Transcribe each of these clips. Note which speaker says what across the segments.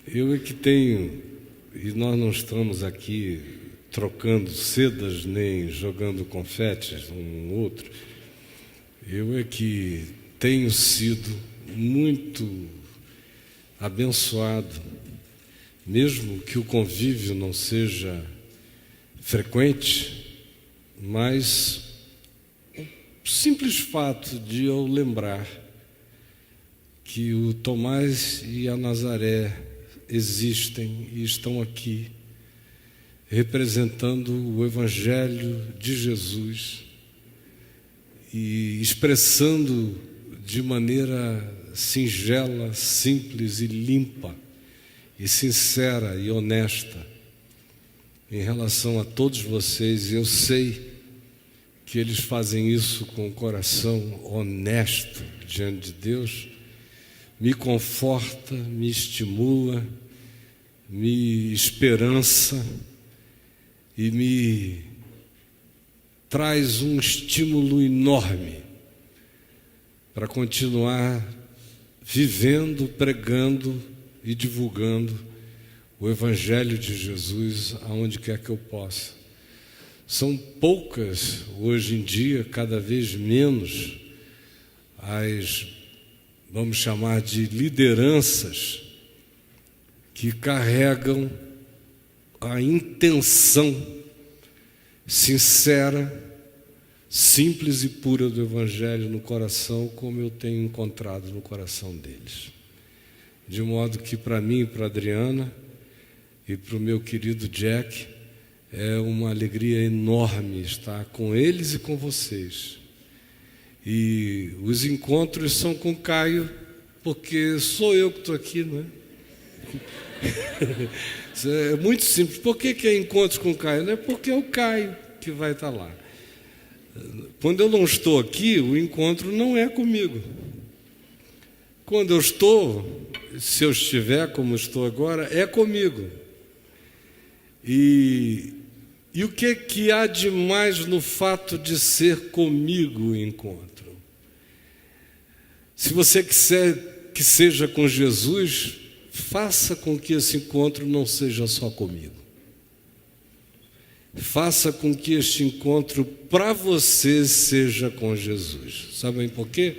Speaker 1: Eu é que tenho, e nós não estamos aqui trocando sedas nem jogando confetes um no outro, eu é que tenho sido muito abençoado, mesmo que o convívio não seja frequente, mas o simples fato de eu lembrar que o Tomás e a Nazaré existem e estão aqui, representando o Evangelho de Jesus e expressando de maneira singela, simples e limpa, e sincera e honesta em relação a todos vocês. Eu sei que eles fazem isso com o coração honesto diante de Deus. Me conforta, me estimula, me esperança e me traz um estímulo enorme para continuar vivendo, pregando e divulgando o Evangelho de Jesus aonde quer que eu possa. São poucas, hoje em dia, cada vez menos, as, vamos chamar de lideranças, que carregam a intenção sincera, simples e pura do Evangelho no coração, como eu tenho encontrado no coração deles. De modo que para mim e para a Adriana e para o meu querido Jack, é uma alegria enorme estar com eles e com vocês. E os encontros são com Caio, porque sou eu que estou aqui, não é? É muito simples. Por que é encontros com Caio? Não é porque é o Caio que vai estar lá. Quando eu não estou aqui, o encontro não é comigo. Quando eu estou, se eu estiver como estou agora, é comigo. E o que há de mais no fato de ser comigo o encontro? Se você quiser que seja com Jesus, faça com que esse encontro não seja só comigo. Faça com que este encontro para você seja com Jesus. Sabem por quê?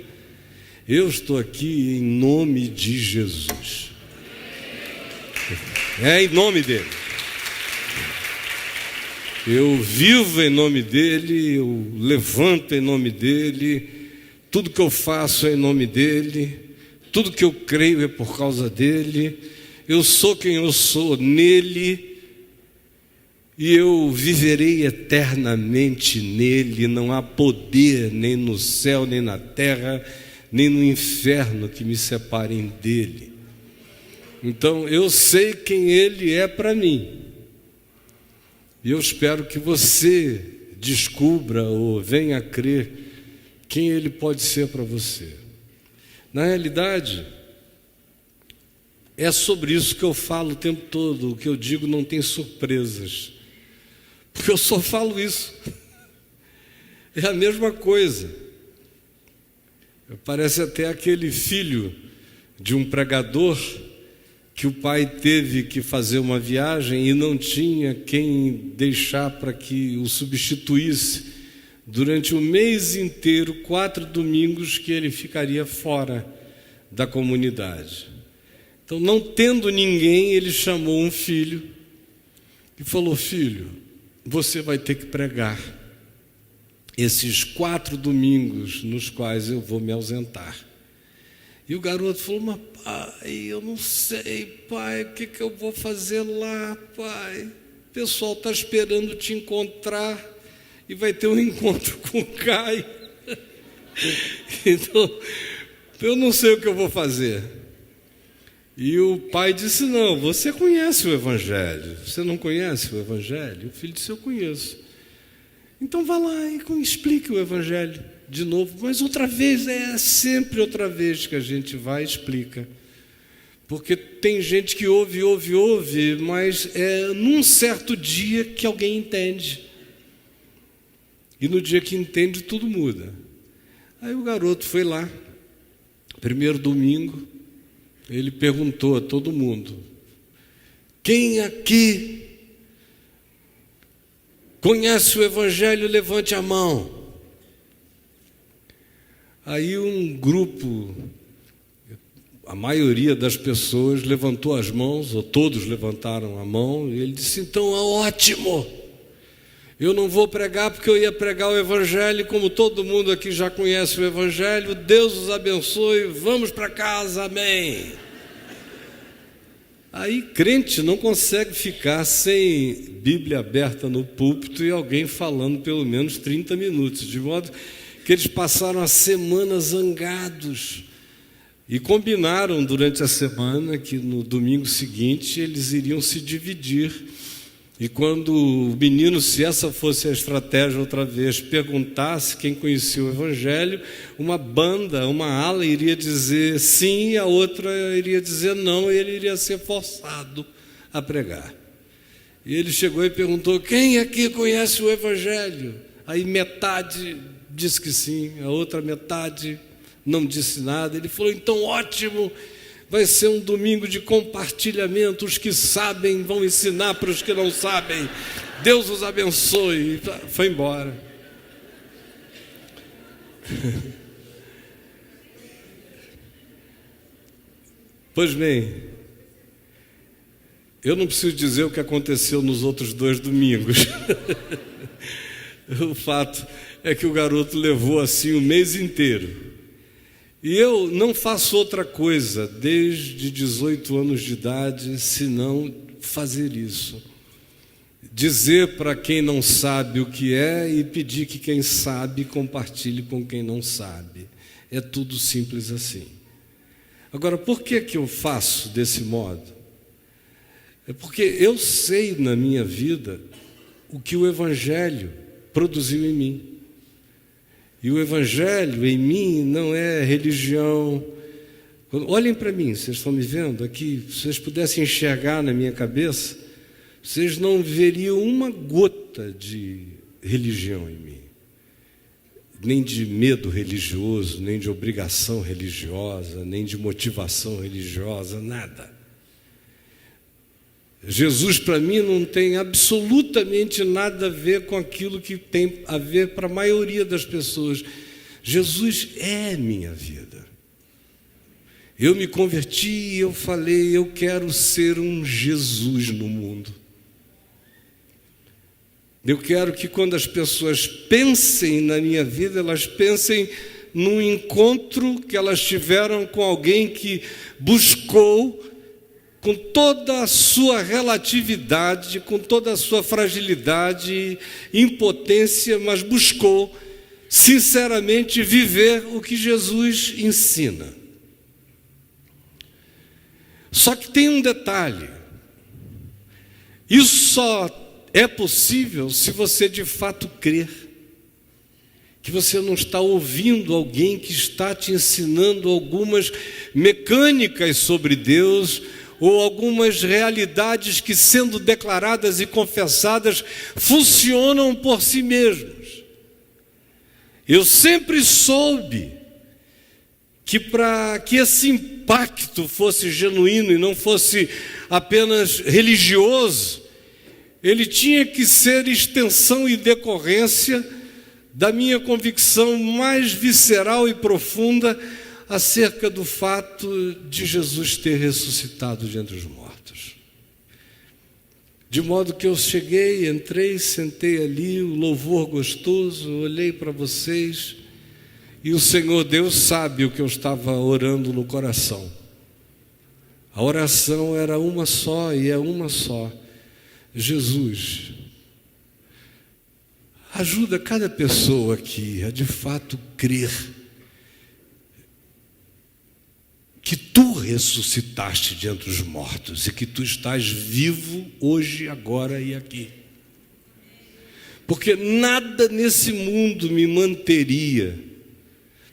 Speaker 1: Eu estou aqui em nome de Jesus. É em nome dele. Eu vivo em nome dele, eu levanto em nome dele, tudo que eu faço é em nome dele, tudo que eu creio é por causa dele, eu sou quem eu sou nele, e eu viverei eternamente nele. Não há poder nem no céu, nem na terra, nem no inferno que me separem dele. Então eu sei quem ele é para mim. E eu espero que você descubra ou venha a crer quem ele pode ser para você. Na realidade, é sobre isso que eu falo o tempo todo. O que eu digo não tem surpresas, porque eu só falo isso. É a mesma coisa. Parece até aquele filho de um pregador que o pai teve que fazer uma viagem e não tinha quem deixar para que o substituísse durante o mês inteiro, 4 domingos que ele ficaria fora da comunidade. Então, não tendo ninguém, ele chamou um filho e falou: filho, você vai ter que pregar esses 4 domingos nos quais eu vou me ausentar. E o garoto falou: mas pai, eu não sei, pai, o que eu vou fazer lá, pai? O pessoal está esperando te encontrar e vai ter um encontro com o Caio. Então, eu não sei o que eu vou fazer. E o pai disse: não, você conhece o Evangelho. Você não conhece o Evangelho? O filho disse: eu conheço. Então vá lá e explique o Evangelho de novo. Mas outra vez, é sempre outra vez que a gente vai e explica. Porque tem gente que ouve, mas é num certo dia que alguém entende. E no dia que entende, tudo muda. Aí o garoto foi lá, primeiro domingo, ele perguntou a todo mundo: Quem aqui conhece o Evangelho, levante a mão. Aí um grupo, a maioria das pessoas levantou as mãos, ou todos levantaram a mão, e ele disse: então é ótimo, eu não vou pregar porque eu ia pregar o Evangelho, como todo mundo aqui já conhece o Evangelho, Deus os abençoe, vamos para casa, amém. Aí crente não consegue ficar sem Bíblia aberta no púlpito e alguém falando pelo menos 30 minutos, de modo que eles passaram a semana zangados e combinaram durante a semana que no domingo seguinte eles iriam se dividir. E quando o menino, se essa fosse a estratégia outra vez, perguntasse quem conhecia o Evangelho, uma banda, uma ala iria dizer sim, e a outra iria dizer não, e ele iria ser forçado a pregar. E ele chegou e perguntou: quem aqui conhece o Evangelho? Aí metade disse que sim, a outra metade não disse nada. Ele falou: então ótimo, vai ser um domingo de compartilhamento, os que sabem vão ensinar para os que não sabem, Deus os abençoe. Foi embora. Pois bem, eu não preciso dizer o que aconteceu nos outros 2 domingos. O fato é que o garoto levou assim o mês inteiro. E eu não faço outra coisa desde 18 anos de idade senão fazer isso. Dizer para quem não sabe o que é e pedir que quem sabe compartilhe com quem não sabe. É tudo simples assim. Agora, por que eu faço desse modo? É porque eu sei na minha vida o que o Evangelho produziu em mim. E o Evangelho em mim não é religião. Olhem para mim, vocês estão me vendo aqui? Se vocês pudessem enxergar na minha cabeça, vocês não veriam uma gota de religião em mim. Nem de medo religioso, nem de obrigação religiosa, nem de motivação religiosa, nada. Jesus, para mim, não tem absolutamente nada a ver com aquilo que tem a ver para a maioria das pessoas. Jesus é minha vida. Eu me converti e eu falei: eu quero ser um Jesus no mundo. Eu quero que quando as pessoas pensem na minha vida, elas pensem num encontro que elas tiveram com alguém que buscou, com toda a sua relatividade, com toda a sua fragilidade, impotência, mas buscou sinceramente viver o que Jesus ensina. Só que tem um detalhe: isso só é possível se você de fato crer que você não está ouvindo alguém que está te ensinando algumas mecânicas sobre Deus, ou algumas realidades que, sendo declaradas e confessadas, funcionam por si mesmos. Eu sempre soube que para que esse impacto fosse genuíno e não fosse apenas religioso, ele tinha que ser extensão e decorrência da minha convicção mais visceral e profunda acerca do fato de Jesus ter ressuscitado de entre os mortos. De modo que eu cheguei, entrei, sentei ali, o louvor gostoso, olhei para vocês, e o Senhor Deus sabe o que eu estava orando no coração. A oração era uma só, e é uma só: Jesus, ajuda cada pessoa aqui a de fato crer que tu ressuscitaste de entre os mortos e que tu estás vivo hoje, agora e aqui. Porque nada nesse mundo me manteria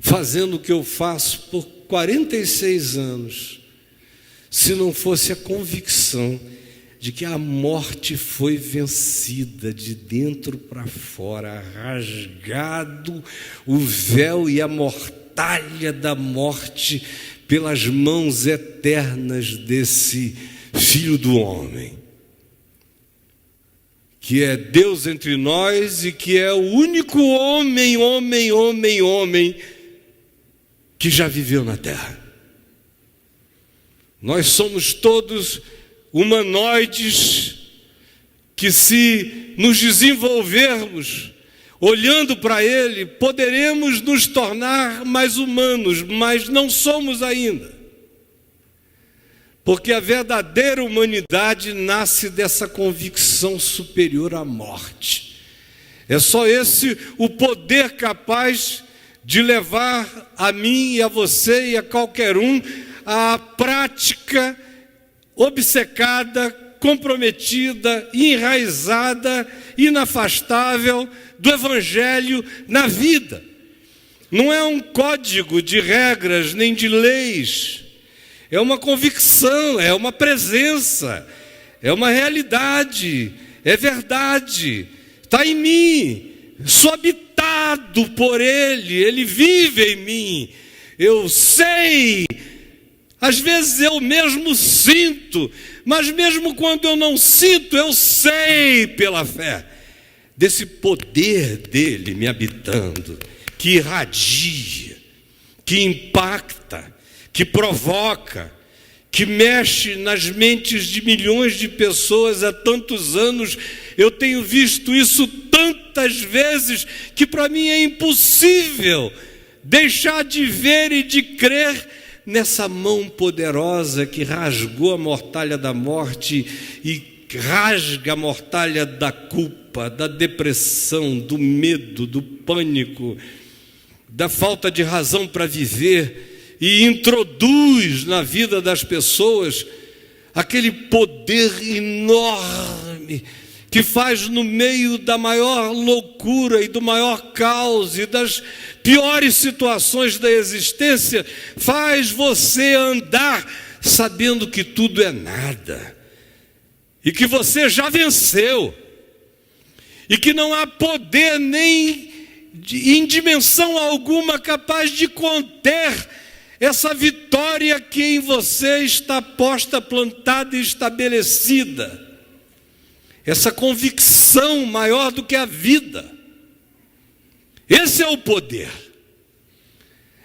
Speaker 1: fazendo o que eu faço por 46 anos, se não fosse a convicção de que a morte foi vencida de dentro para fora, rasgado o véu e a mortalha da morte pelas mãos eternas desse Filho do homem, que é Deus entre nós e que é o único homem que já viveu na terra. Nós somos todos humanoides que, se nos desenvolvermos olhando para Ele, poderemos nos tornar mais humanos, mas não somos ainda. Porque a verdadeira humanidade nasce dessa convicção superior à morte. É só esse o poder capaz de levar a mim e a você e a qualquer um à prática obcecada, comprometida, enraizada, inafastável do Evangelho na vida. Não é um código de regras nem de leis. É uma convicção, é uma presença, é uma realidade, é verdade, está em mim, sou habitado por Ele, Ele vive em mim, eu sei, às vezes eu mesmo sinto, mas mesmo quando eu não sinto, eu sei pela fé, desse poder dEle me habitando, que irradia, que impacta, que provoca, que mexe nas mentes de milhões de pessoas há tantos anos. Eu tenho visto isso tantas vezes que para mim é impossível deixar de ver e de crer nessa mão poderosa que rasgou a mortalha da morte e rasga a mortalha da culpa, da depressão, do medo, do pânico, da falta de razão para viver, e introduz na vida das pessoas aquele poder enorme que faz, no meio da maior loucura e do maior caos e das piores situações da existência, faz você andar sabendo que tudo é nada e que você já venceu e que não há poder nem em dimensão alguma capaz de conter essa vitória que em você está posta, plantada e estabelecida. Essa convicção maior do que a vida. Esse é o poder.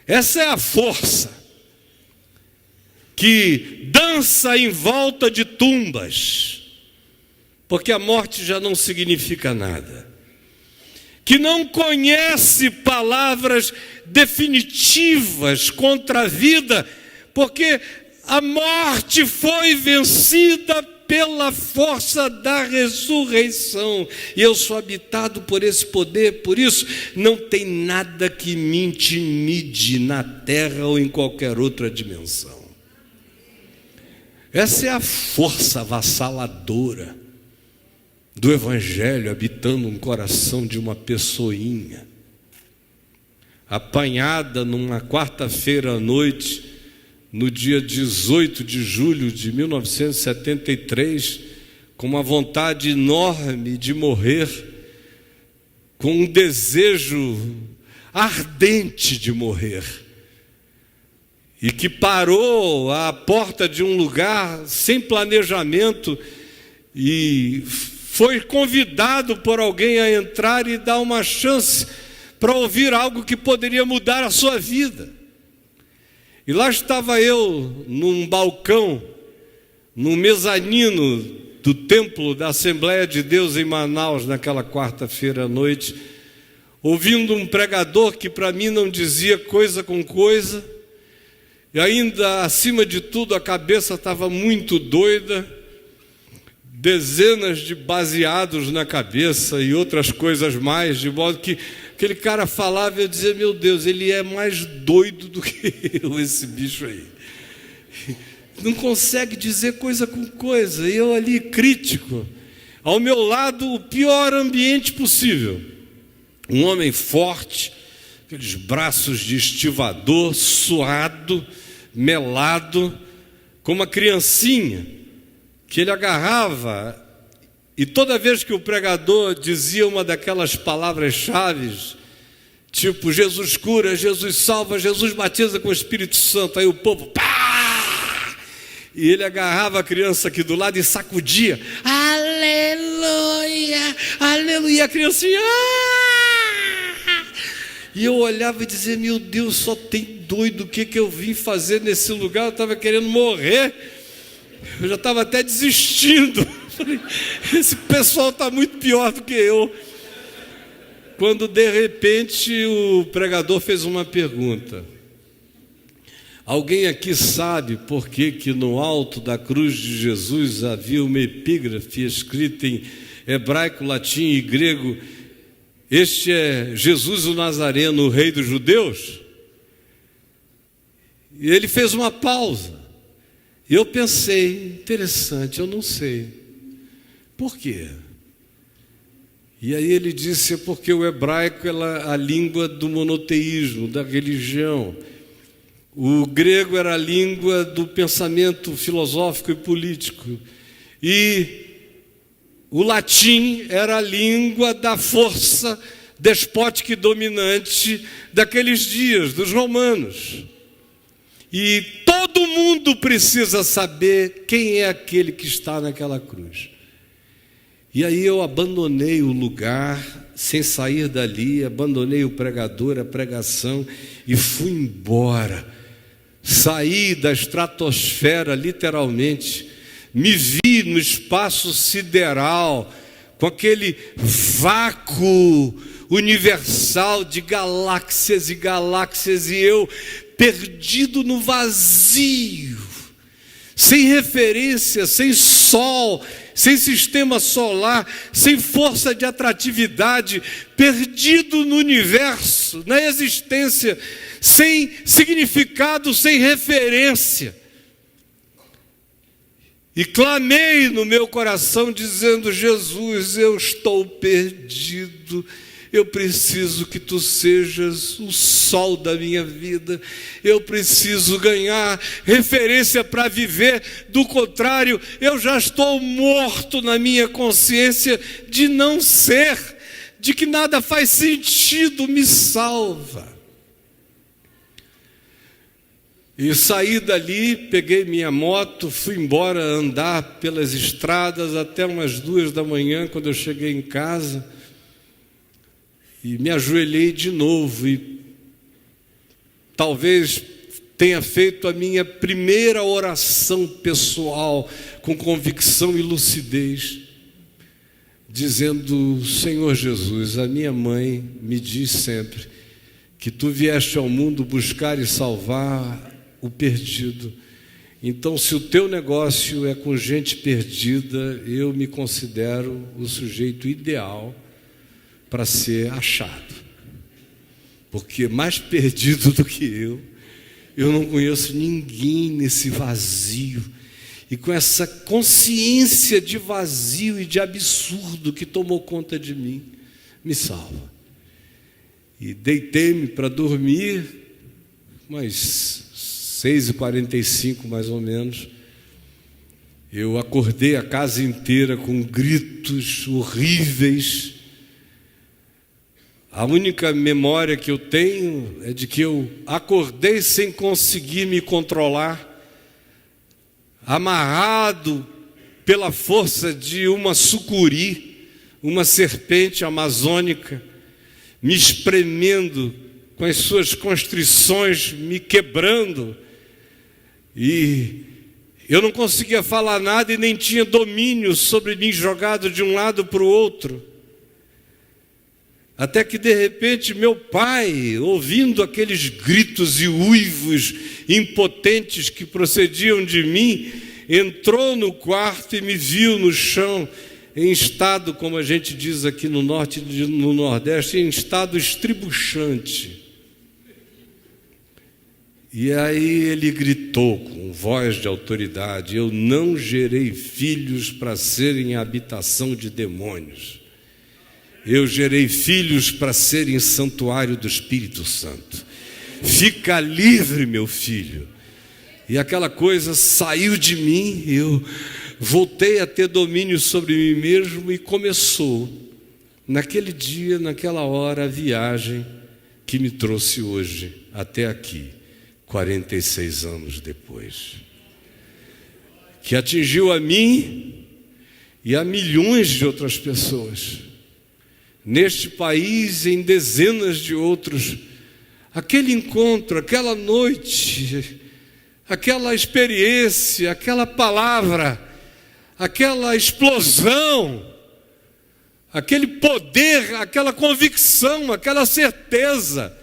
Speaker 1: Essa é a força que dança em volta de tumbas, porque a morte já não significa nada. Que não conhece palavras definitivas contra a vida, porque a morte foi vencida pela força da ressurreição, e eu sou habitado por esse poder. Por isso não tem nada que me intimide na terra ou em qualquer outra dimensão. Essa é a força avassaladora do Evangelho habitando um coração de uma pessoinha, apanhada numa quarta-feira à noite, no dia 18 de julho de 1973, com uma vontade enorme de morrer, com um desejo ardente de morrer, e que parou à porta de um lugar sem planejamento e foi convidado por alguém a entrar e dar uma chance para ouvir algo que poderia mudar a sua vida. E lá estava eu, num balcão, no mezanino do templo da Assembleia de Deus em Manaus, naquela quarta-feira à noite, ouvindo um pregador que para mim não dizia coisa com coisa, e ainda, acima de tudo, a cabeça estava muito doida, dezenas de baseados na cabeça e outras coisas mais, de modo que aquele cara falava e eu dizia: meu Deus, ele é mais doido do que eu, esse bicho aí. Não consegue dizer coisa com coisa, e eu ali crítico. Ao meu lado, o pior ambiente possível. Um homem forte, aqueles braços de estivador, suado, melado, com uma criancinha que ele agarrava, e toda vez que o pregador dizia uma daquelas palavras-chave, tipo Jesus cura, Jesus salva, Jesus batiza com o Espírito Santo, aí o povo, pá! E ele agarrava a criança aqui do lado e sacudia. Aleluia, aleluia. E a criancinha... E eu olhava e dizia, meu Deus, só tem doido, o que eu vim fazer nesse lugar? Eu estava querendo morrer, eu já estava até desistindo. Falei, esse pessoal está muito pior do que eu. Quando de repente o pregador fez uma pergunta. Alguém aqui sabe por que no alto da cruz de Jesus havia uma epígrafe escrita em hebraico, latim e grego: este é Jesus o Nazareno, o rei dos judeus? E ele fez uma pausa. E eu pensei, interessante, eu não sei. Por quê? E aí ele disse, é porque o hebraico é a língua do monoteísmo, da religião. O grego era a língua do pensamento filosófico e político. E o latim era a língua da força despótica e dominante daqueles dias, dos romanos. E todo mundo precisa saber quem é aquele que está naquela cruz. E aí eu abandonei o lugar, sem sair dali, abandonei o pregador, a pregação, e fui embora. Saí da estratosfera, literalmente, me vi no espaço sideral, com aquele vácuo universal de galáxias e galáxias, e eu perdido no vazio, sem referência, sem sol, sem sistema solar, sem força de atratividade, perdido no universo, na existência, sem significado, sem referência. E clamei no meu coração dizendo, Jesus, eu estou perdido, eu preciso que tu sejas o sol da minha vida, eu preciso ganhar referência para viver, do contrário, eu já estou morto na minha consciência de não ser, de que nada faz sentido, me salva. E saí dali, peguei minha moto, fui embora andar pelas estradas até umas 2 da manhã, quando eu cheguei em casa, e me ajoelhei de novo, e talvez tenha feito a minha primeira oração pessoal, com convicção e lucidez, dizendo, Senhor Jesus, a minha mãe me diz sempre que tu vieste ao mundo buscar e salvar o perdido. Então, se o teu negócio é com gente perdida, eu me considero o sujeito ideal para ser achado. Porque mais perdido do que eu não conheço ninguém nesse vazio. E com essa consciência de vazio e de absurdo que tomou conta de mim, me salva. E deitei-me para dormir, mas 6h45 mais ou menos, eu acordei a casa inteira com gritos horríveis. A única memória que eu tenho é de que eu acordei sem conseguir me controlar, amarrado pela força de uma sucuri, uma serpente amazônica, me espremendo com as suas constrições, me quebrando. E eu não conseguia falar nada e nem tinha domínio sobre mim, jogado de um lado para o outro. Até que de repente meu pai, ouvindo aqueles gritos e uivos impotentes que procediam de mim, entrou no quarto e me viu no chão, em estado, como a gente diz aqui no norte e no nordeste, em estado estribuchante. E aí ele gritou com voz de autoridade, eu não gerei filhos para serem habitação de demônios. Eu gerei filhos para serem santuário do Espírito Santo. Fica livre, meu filho. E aquela coisa saiu de mim, eu voltei a ter domínio sobre mim mesmo e começou, naquele dia, naquela hora, a viagem que me trouxe hoje até aqui, 46 anos depois. que atingiu a mim e a milhões de outras pessoas. Neste país, em dezenas de outros, aquele encontro, aquela noite, aquela experiência, aquela palavra, aquela explosão, aquele poder, aquela convicção, aquela certeza,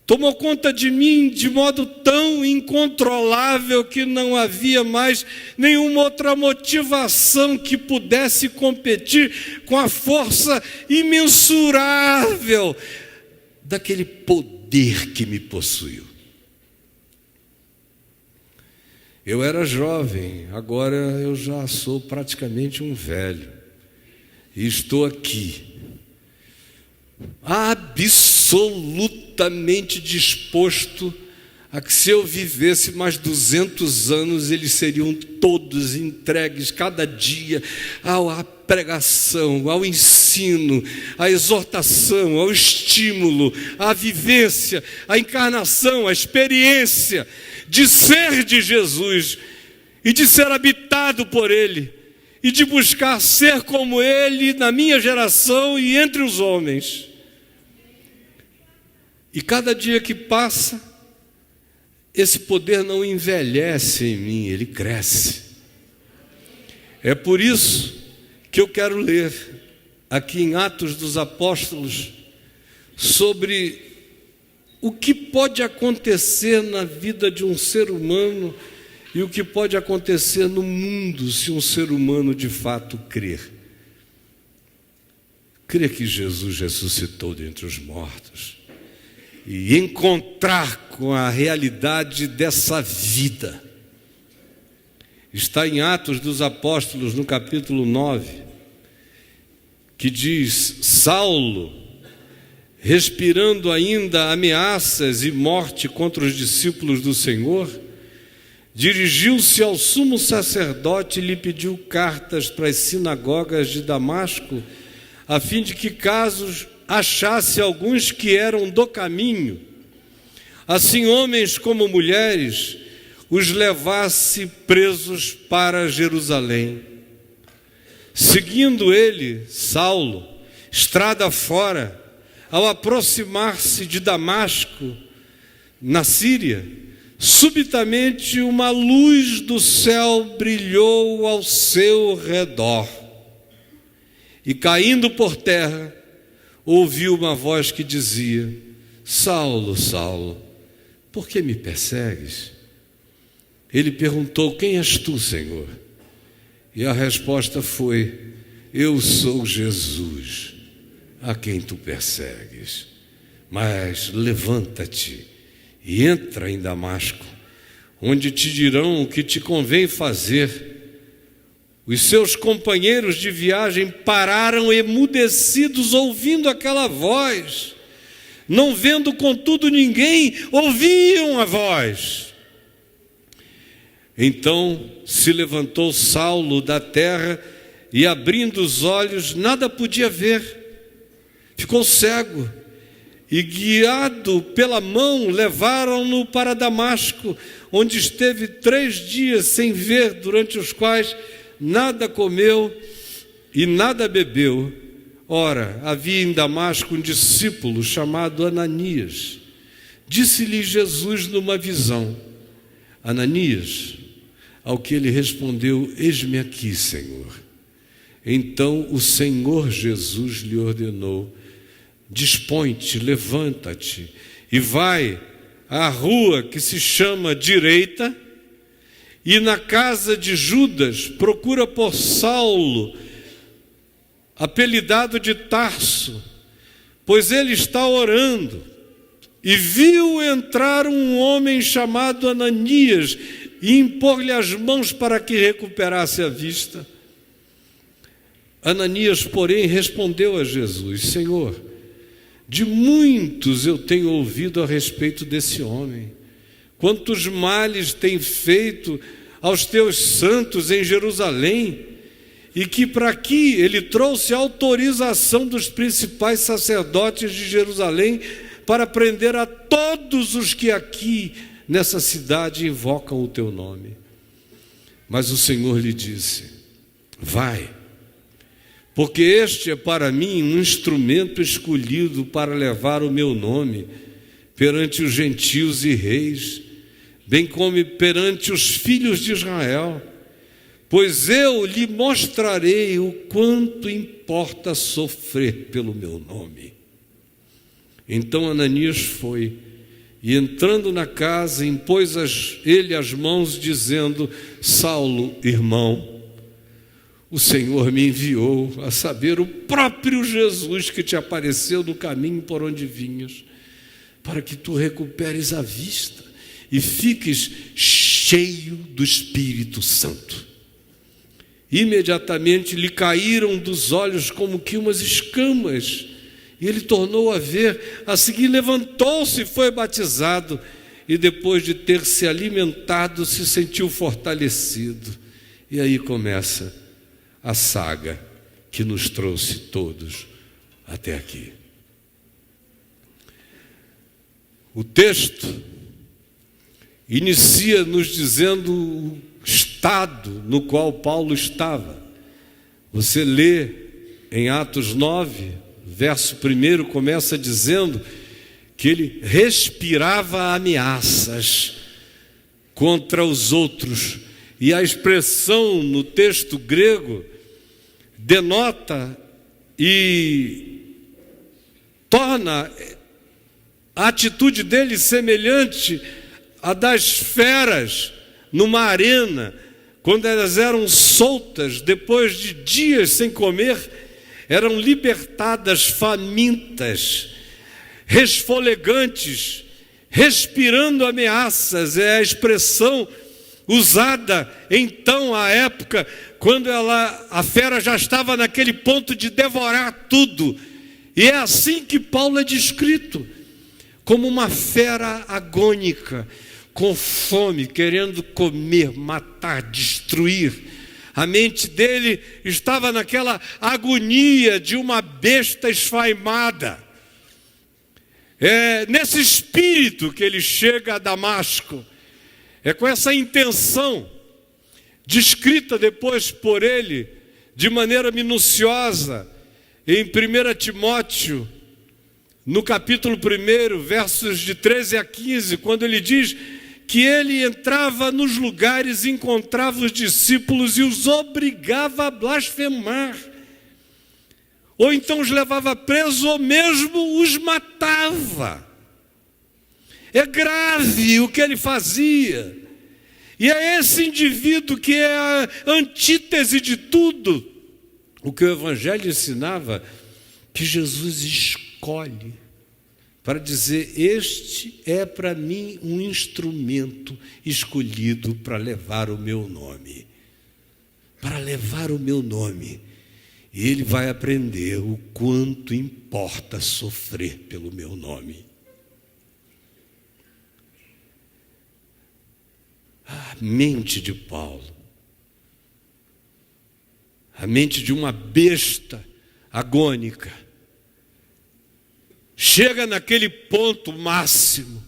Speaker 1: tomou conta de mim de modo tão incontrolável que não havia mais nenhuma outra motivação que pudesse competir com a força imensurável daquele poder que me possuiu. Eu era jovem, agora eu já sou praticamente um velho. E estou aqui, absolutamente disposto a que, se eu vivesse mais 200 anos, eles seriam todos entregues cada dia à pregação, ao ensino, à exortação, ao estímulo, à vivência, à encarnação, à experiência de ser de Jesus e de ser habitado por Ele e de buscar ser como Ele na minha geração e entre os homens. E cada dia que passa, esse poder não envelhece em mim, ele cresce. É por isso que eu quero ler aqui em Atos dos Apóstolos sobre o que pode acontecer na vida de um ser humano e o que pode acontecer no mundo se um ser humano de fato crer. Crer que Jesus ressuscitou dentre os mortos e encontrar com a realidade dessa vida. Está em Atos dos Apóstolos, no capítulo 9, que diz: Saulo, respirando ainda ameaças e morte contra os discípulos do Senhor, dirigiu-se ao sumo sacerdote e lhe pediu cartas para as sinagogas de Damasco, a fim de que, caso achasse alguns que eram do caminho, assim homens como mulheres, os levasse presos para Jerusalém. Seguindo ele, Saulo, estrada fora, ao aproximar-se de Damasco, na Síria, subitamente uma luz do céu brilhou ao seu redor. E caindo por terra, ouviu uma voz que dizia: Saulo, Saulo, por que me persegues? Ele perguntou: quem és tu, Senhor? E a resposta foi: eu sou Jesus, a quem tu persegues. Mas levanta-te e entra em Damasco, onde te dirão o que te convém fazer. Os seus companheiros de viagem pararam emudecidos ouvindo aquela voz. Não vendo, contudo, ninguém, ouviam a voz. Então se levantou Saulo da terra e, abrindo os olhos, nada podia ver. Ficou cego e, guiado pela mão, levaram-no para Damasco, onde esteve 3 dias sem ver, durante os quais nada comeu e nada bebeu. Ora, havia em Damasco um discípulo chamado Ananias. Disse-lhe Jesus numa visão: Ananias. Ao que ele respondeu: eis-me aqui, Senhor. Então o Senhor Jesus lhe ordenou: dispõe-te, levanta-te e vai à rua que se chama Direita, e na casa de Judas procura por Saulo, apelidado de Tarso, pois ele está orando. E viu entrar um homem chamado Ananias e impor-lhe as mãos para que recuperasse a vista. Ananias, porém, respondeu a Jesus: Senhor, de muitos eu tenho ouvido a respeito desse homem, quantos males tem feito aos teus santos em Jerusalém, e que para aqui ele trouxe autorização dos principais sacerdotes de Jerusalém para prender a todos os que aqui nessa cidade invocam o teu nome. Mas o Senhor lhe disse: vai, porque este é para mim um instrumento escolhido para levar o meu nome perante os gentios e reis, bem como perante os filhos de Israel, pois eu lhe mostrarei o quanto importa sofrer pelo meu nome. Então Ananias foi, e entrando na casa, impôs ele as mãos, dizendo: Saulo, irmão, o Senhor me enviou, a saber, o próprio Jesus que te apareceu no caminho por onde vinhas, para que tu recuperes a vista e fiques cheio do Espírito Santo. Imediatamente lhe caíram dos olhos como que umas escamas, e ele tornou a ver. A seguir levantou-se e foi batizado, e depois de ter se alimentado, se sentiu fortalecido. E aí começa a saga que nos trouxe todos até aqui. O texto inicia nos dizendo o estado no qual Paulo estava. Você lê em Atos 9, verso 1, começa dizendo que ele respirava ameaças contra os outros. E a expressão no texto grego denota e torna a atitude dele semelhante à das feras numa arena, quando elas eram soltas, depois de dias sem comer, eram libertadas famintas, resfolegantes, respirando ameaças. É a expressão usada então à época, quando a fera já estava naquele ponto de devorar tudo. E é assim que Paulo é descrito, como uma fera agônica, com fome, querendo comer, matar, destruir. A mente dele estava naquela agonia de uma besta esfaimada. É nesse espírito que ele chega a Damasco. É com essa intenção, descrita depois por ele, de maneira minuciosa, em 1 Timóteo, no capítulo 1, versos de 13 a 15, quando ele diz que ele entrava nos lugares, encontrava os discípulos e os obrigava a blasfemar, ou então os levava presos, ou mesmo os matava. É grave o que ele fazia, e é esse indivíduo que é a antítese de tudo o que o Evangelho ensinava, que Jesus escolhe para dizer: este é para mim um instrumento escolhido para levar o meu nome. Para levar o meu nome. E ele vai aprender o quanto importa sofrer pelo meu nome. A mente de Paulo, a mente de uma besta agônica, chega naquele ponto máximo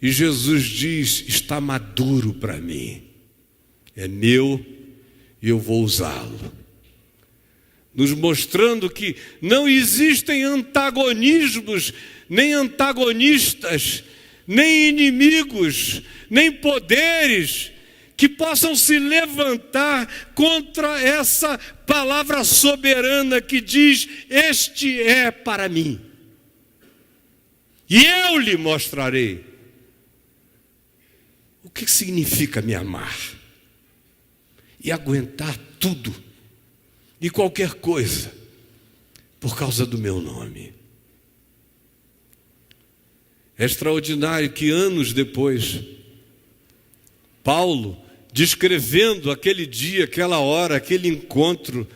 Speaker 1: e Jesus diz: está maduro para mim, é meu e eu vou usá-lo. Nos mostrando que não existem antagonismos, nem antagonistas, nem inimigos, nem poderes que possam se levantar contra essa palavra soberana que diz: este é para mim. E eu lhe mostrarei o que significa me amar e aguentar tudo e qualquer coisa por causa do meu nome. É extraordinário que anos depois, Paulo, descrevendo aquele dia, aquela hora, aquele encontro,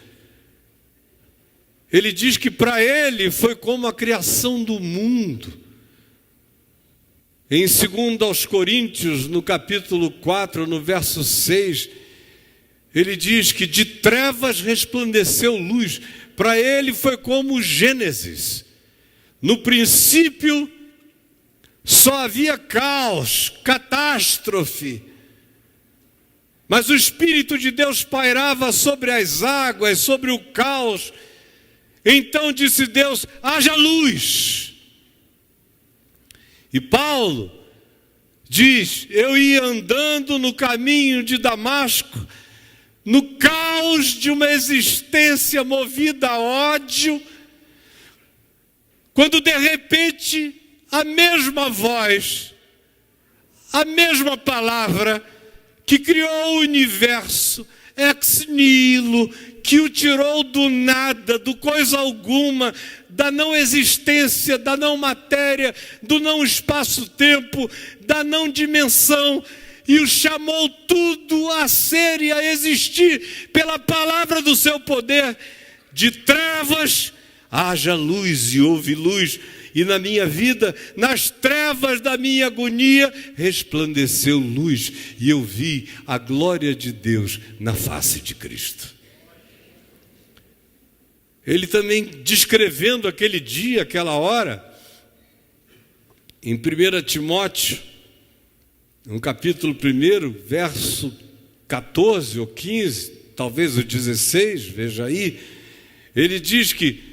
Speaker 1: ele diz que para ele foi como a criação do mundo. Em 2 aos Coríntios, no capítulo 4, no verso 6, ele diz que de trevas resplandeceu luz. Para ele foi como Gênesis. No princípio, só havia caos, catástrofe. mas o Espírito de Deus pairava sobre as águas, sobre o caos. Então disse Deus: haja luz. E Paulo diz: eu ia andando no caminho de Damasco, no caos de uma existência movida a ódio, quando de repente a mesma voz, a mesma palavra que criou o universo, ex nihilo, que o tirou do nada, do coisa alguma, da não existência, da não matéria, do não espaço-tempo, da não dimensão, e o chamou tudo a ser e a existir pela palavra do seu poder. De trevas haja luz, e houve luz. E na minha vida, nas trevas da minha agonia, resplandeceu luz, e eu vi a glória de Deus na face de Cristo. Ele também descrevendo aquele dia, aquela hora, em 1 Timóteo, no capítulo 1, verso 14 ou 15, talvez o 16, veja aí, ele diz que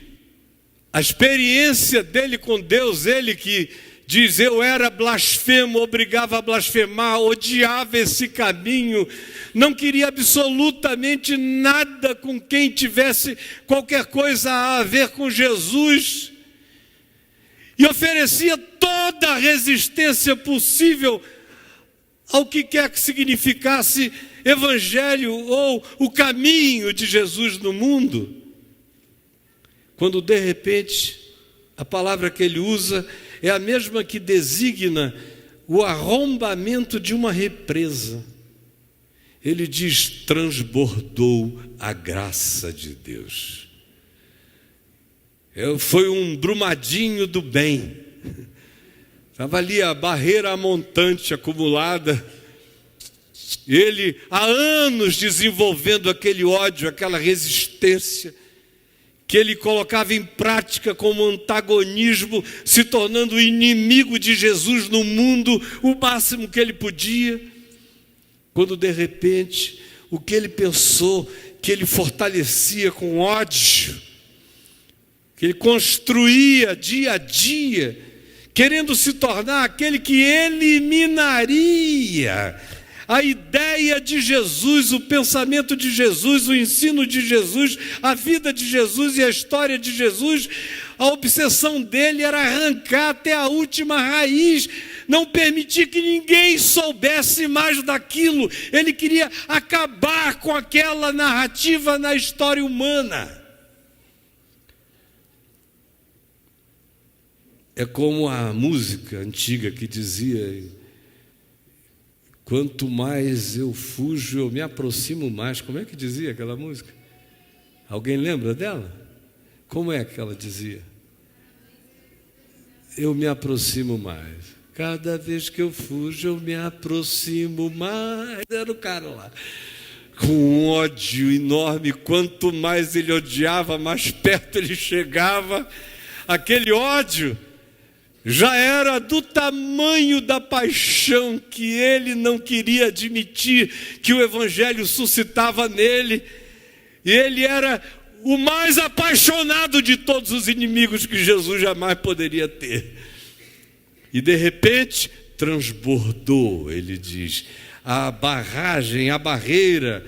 Speaker 1: a experiência dele com Deus, ele que diz: eu era blasfemo, obrigava a blasfemar, odiava esse caminho, não queria absolutamente nada com quem tivesse qualquer coisa a ver com Jesus, e oferecia toda a resistência possível ao que quer que significasse evangelho ou o caminho de Jesus no mundo. Quando de repente a palavra que ele usa é a mesma que designa o arrombamento de uma represa. Ele diz: transbordou a graça de Deus. Foi um brumadinho do bem. Estava ali a barreira montante acumulada. Ele há anos desenvolvendo aquele ódio, aquela resistência, que ele colocava em prática como antagonismo, se tornando inimigo de Jesus no mundo, o máximo que ele podia. Quando de repente, o que ele pensou, que ele fortalecia com ódio, que ele construía dia a dia, querendo se tornar aquele que eliminaria a ideia de Jesus, o pensamento de Jesus, o ensino de Jesus, a vida de Jesus e a história de Jesus. A obsessão dele era arrancar até a última raiz, não permitir que ninguém soubesse mais daquilo. Ele queria acabar com aquela narrativa na história humana. É como a música antiga que dizia: quanto mais eu fujo, eu me aproximo mais. Como é que dizia aquela música? Alguém lembra dela? Como é que ela dizia? Eu me aproximo mais. Cada vez que eu fujo, eu me aproximo mais. Era o cara lá, com um ódio enorme. Quanto mais ele odiava, mais perto ele chegava. Aquele ódio já era do tamanho da paixão que ele não queria admitir que o Evangelho suscitava nele. E ele era o mais apaixonado de todos os inimigos que Jesus jamais poderia ter. E de repente transbordou, ele diz, a barragem, a barreira,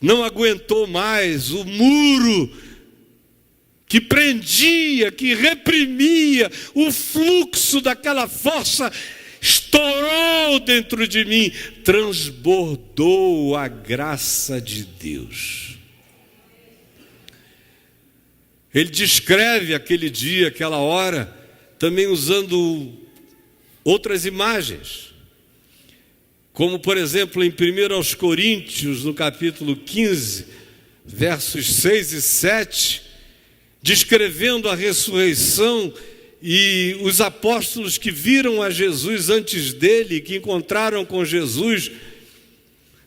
Speaker 1: não aguentou mais, o muro que prendia, que reprimia o fluxo daquela força, estourou dentro de mim, transbordou a graça de Deus. Ele descreve aquele dia, aquela hora, também usando outras imagens, como por exemplo em 1 Coríntios, no capítulo 15, versos 6 e 7, descrevendo a ressurreição e os apóstolos que viram a Jesus antes dele, que encontraram com Jesus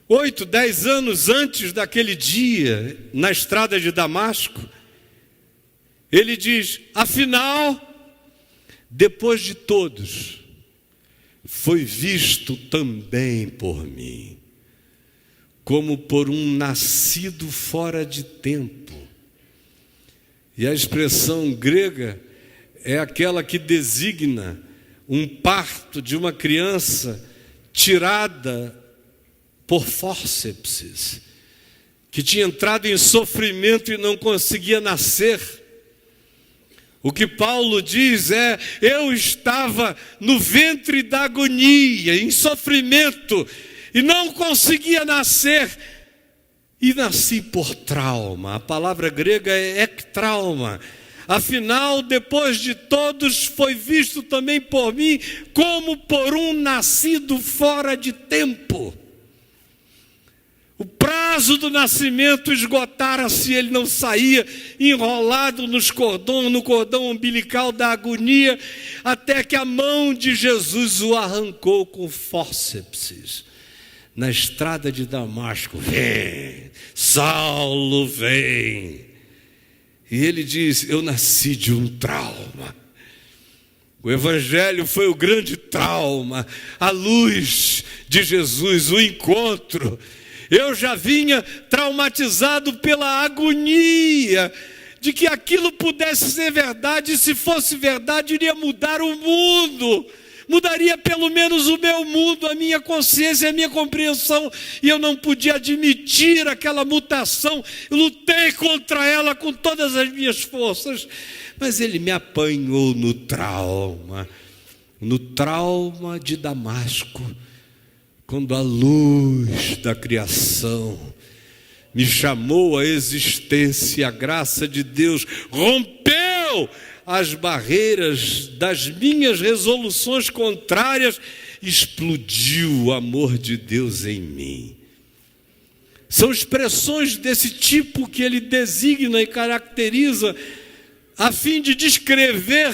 Speaker 1: 8, 10 anos antes daquele dia, na estrada de Damasco. Ele diz: afinal, depois de todos, foi visto também por mim. como por um nascido fora de tempo. E a expressão grega é aquela que designa um parto de uma criança tirada por fórceps, que tinha entrado em sofrimento e não conseguia nascer. O que Paulo diz é: eu estava no ventre da agonia, em sofrimento, e não conseguia nascer, e nasci por trauma. A palavra grega é ektrauma. Afinal, depois de todos, foi visto também por mim como por um nascido fora de tempo. O prazo do nascimento esgotara-se, ele não saía, enrolado no cordão umbilical da agonia, até que a mão de Jesus o arrancou com fórceps. Na estrada de Damasco: vem, Saulo, vem. E ele diz: eu nasci de um trauma. O Evangelho foi o grande trauma, a luz de Jesus, o encontro. Eu já vinha traumatizado pela agonia de que aquilo pudesse ser verdade, e se fosse verdade, iria mudar o mundo. Mudaria pelo menos o meu mundo, a minha consciência, a minha compreensão, e eu não podia admitir aquela mutação. Eu lutei contra ela com todas as minhas forças, mas ele me apanhou no trauma de Damasco, quando a luz da criação me chamou à existência. A graça de Deus rompeu as barreiras das minhas resoluções contrárias, explodiu o amor de Deus em mim. São expressões desse tipo que ele designa e caracteriza a fim de descrever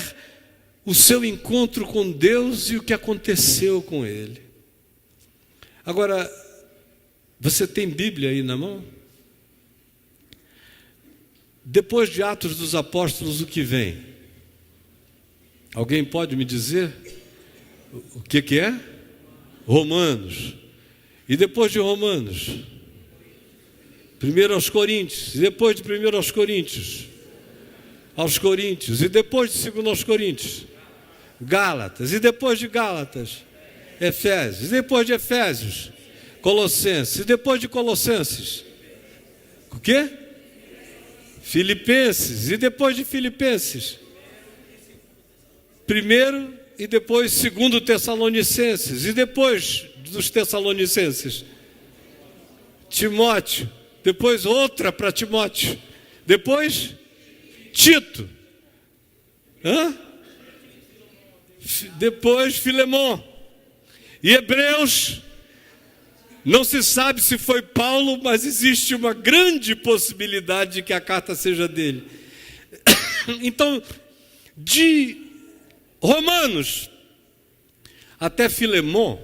Speaker 1: o seu encontro com Deus e o que aconteceu com ele. Agora, você tem Bíblia aí na mão? Depois de Atos dos Apóstolos, o que vem? Alguém pode me dizer o que é? Romanos. E depois de Romanos? 1 aos Coríntios. E depois de 1 aos Coríntios? Aos Coríntios. E depois de 2 aos Coríntios? Gálatas. E depois de Gálatas? Efésios. E depois de Efésios? Colossenses. E depois de Colossenses? O quê? Filipenses. E depois de Filipenses? Primeiro e depois 2 Tessalonicenses. E depois dos Tessalonicenses? Timóteo. Depois outra para Timóteo. Depois Tito. Depois Filemão. E Hebreus. Não se sabe se foi Paulo, mas existe uma grande possibilidade de que a carta seja dele. Então, de Romanos até Filemão,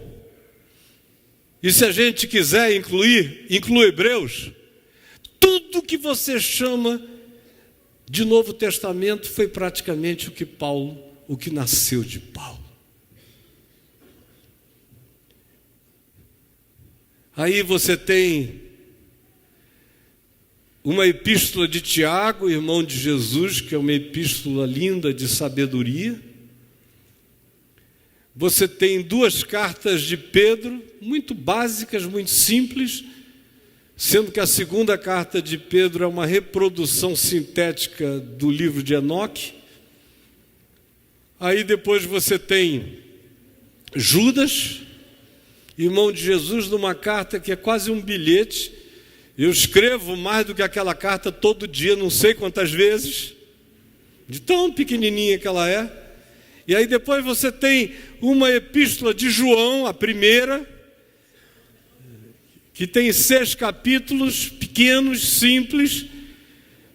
Speaker 1: e se a gente quiser inclui Hebreus, tudo que você chama de Novo Testamento foi praticamente o que nasceu de Paulo. Aí você tem uma epístola de Tiago, irmão de Jesus, que é uma epístola linda de sabedoria. Você tem 2 cartas de Pedro, muito básicas, muito simples, sendo que a 2ª carta de Pedro é uma reprodução sintética do livro de Enoque. Aí depois você tem Judas, irmão de Jesus, numa carta que é quase um bilhete. Eu escrevo mais do que aquela carta todo dia, não sei quantas vezes, de tão pequenininha que ela é. E aí depois você tem uma epístola de João, a primeira, que tem 6 capítulos, pequenos, simples.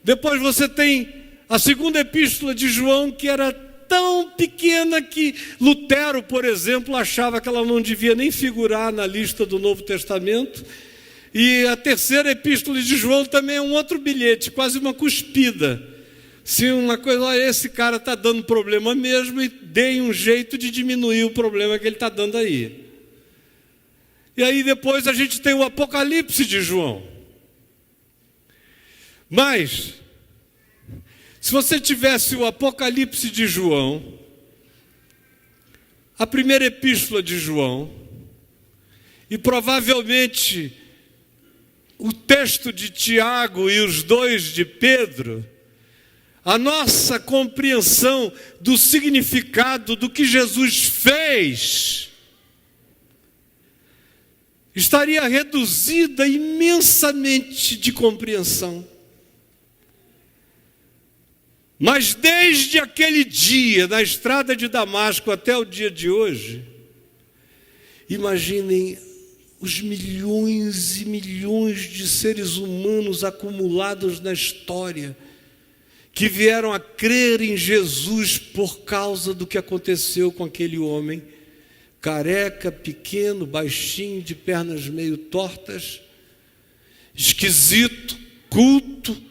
Speaker 1: Depois você tem a 2ª epístola de João, que era tão pequena que Lutero, por exemplo, achava que ela não devia nem figurar na lista do Novo Testamento. E a 3ª epístola de João também é um outro bilhete, quase uma cuspida. Se uma coisa, olha, esse cara está dando problema mesmo, e deem um jeito de diminuir o problema que ele está dando aí. E aí depois a gente tem o Apocalipse de João. Mas, se você tivesse o Apocalipse de João, a primeira epístola de João, e provavelmente o texto de Tiago e os 2 de Pedro, a nossa compreensão do significado do que Jesus fez estaria reduzida imensamente de compreensão. Mas desde aquele dia, na estrada de Damasco até o dia de hoje, imaginem os milhões e milhões de seres humanos acumulados na história, que vieram a crer em Jesus por causa do que aconteceu com aquele homem, careca, pequeno, baixinho, de pernas meio tortas, esquisito, culto,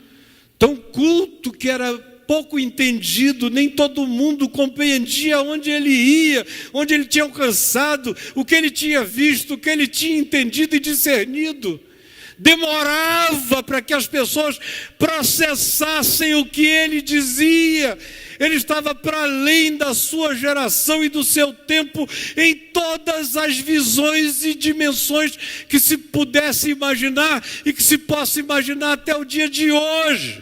Speaker 1: tão culto que era pouco entendido, nem todo mundo compreendia onde ele ia, onde ele tinha alcançado, o que ele tinha visto, o que ele tinha entendido e discernido. Demorava para que as pessoas processassem o que ele dizia. Ele estava para além da sua geração e do seu tempo em todas as visões e dimensões que se pudesse imaginar e que se possa imaginar até o dia de hoje,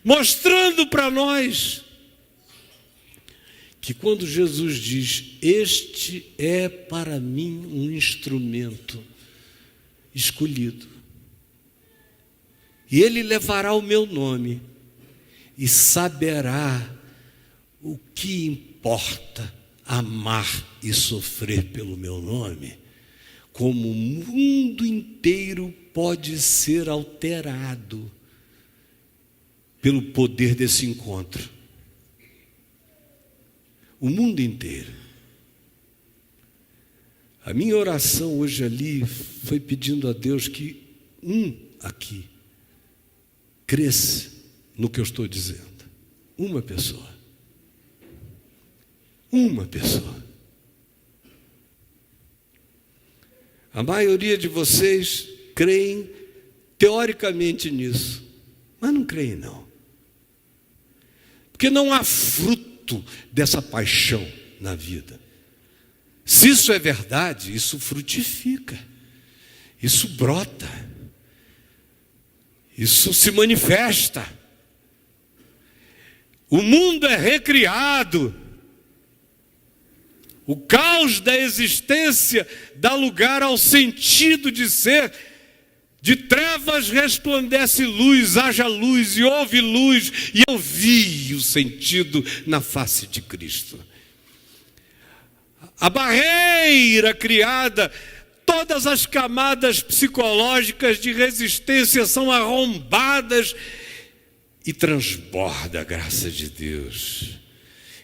Speaker 1: mostrando para nós que quando Jesus diz: este é para mim um instrumento escolhido, e ele levará o meu nome e saberá o que importa amar e sofrer pelo meu nome, como o mundo inteiro pode ser alterado pelo poder desse encontro. O mundo inteiro. A minha oração hoje ali foi pedindo a Deus que aqui cresça no que eu estou dizendo. Uma pessoa. Uma pessoa. A maioria de vocês creem teoricamente nisso, mas não creem não. Porque não há fruto dessa paixão na vida. Se isso é verdade, isso frutifica, isso brota, isso se manifesta. O mundo é recriado, o caos da existência dá lugar ao sentido de ser. De trevas resplandece luz, haja luz, e houve luz, e eu vi o sentido na face de Cristo. A barreira criada, todas as camadas psicológicas de resistência são arrombadas e transborda a graça de Deus.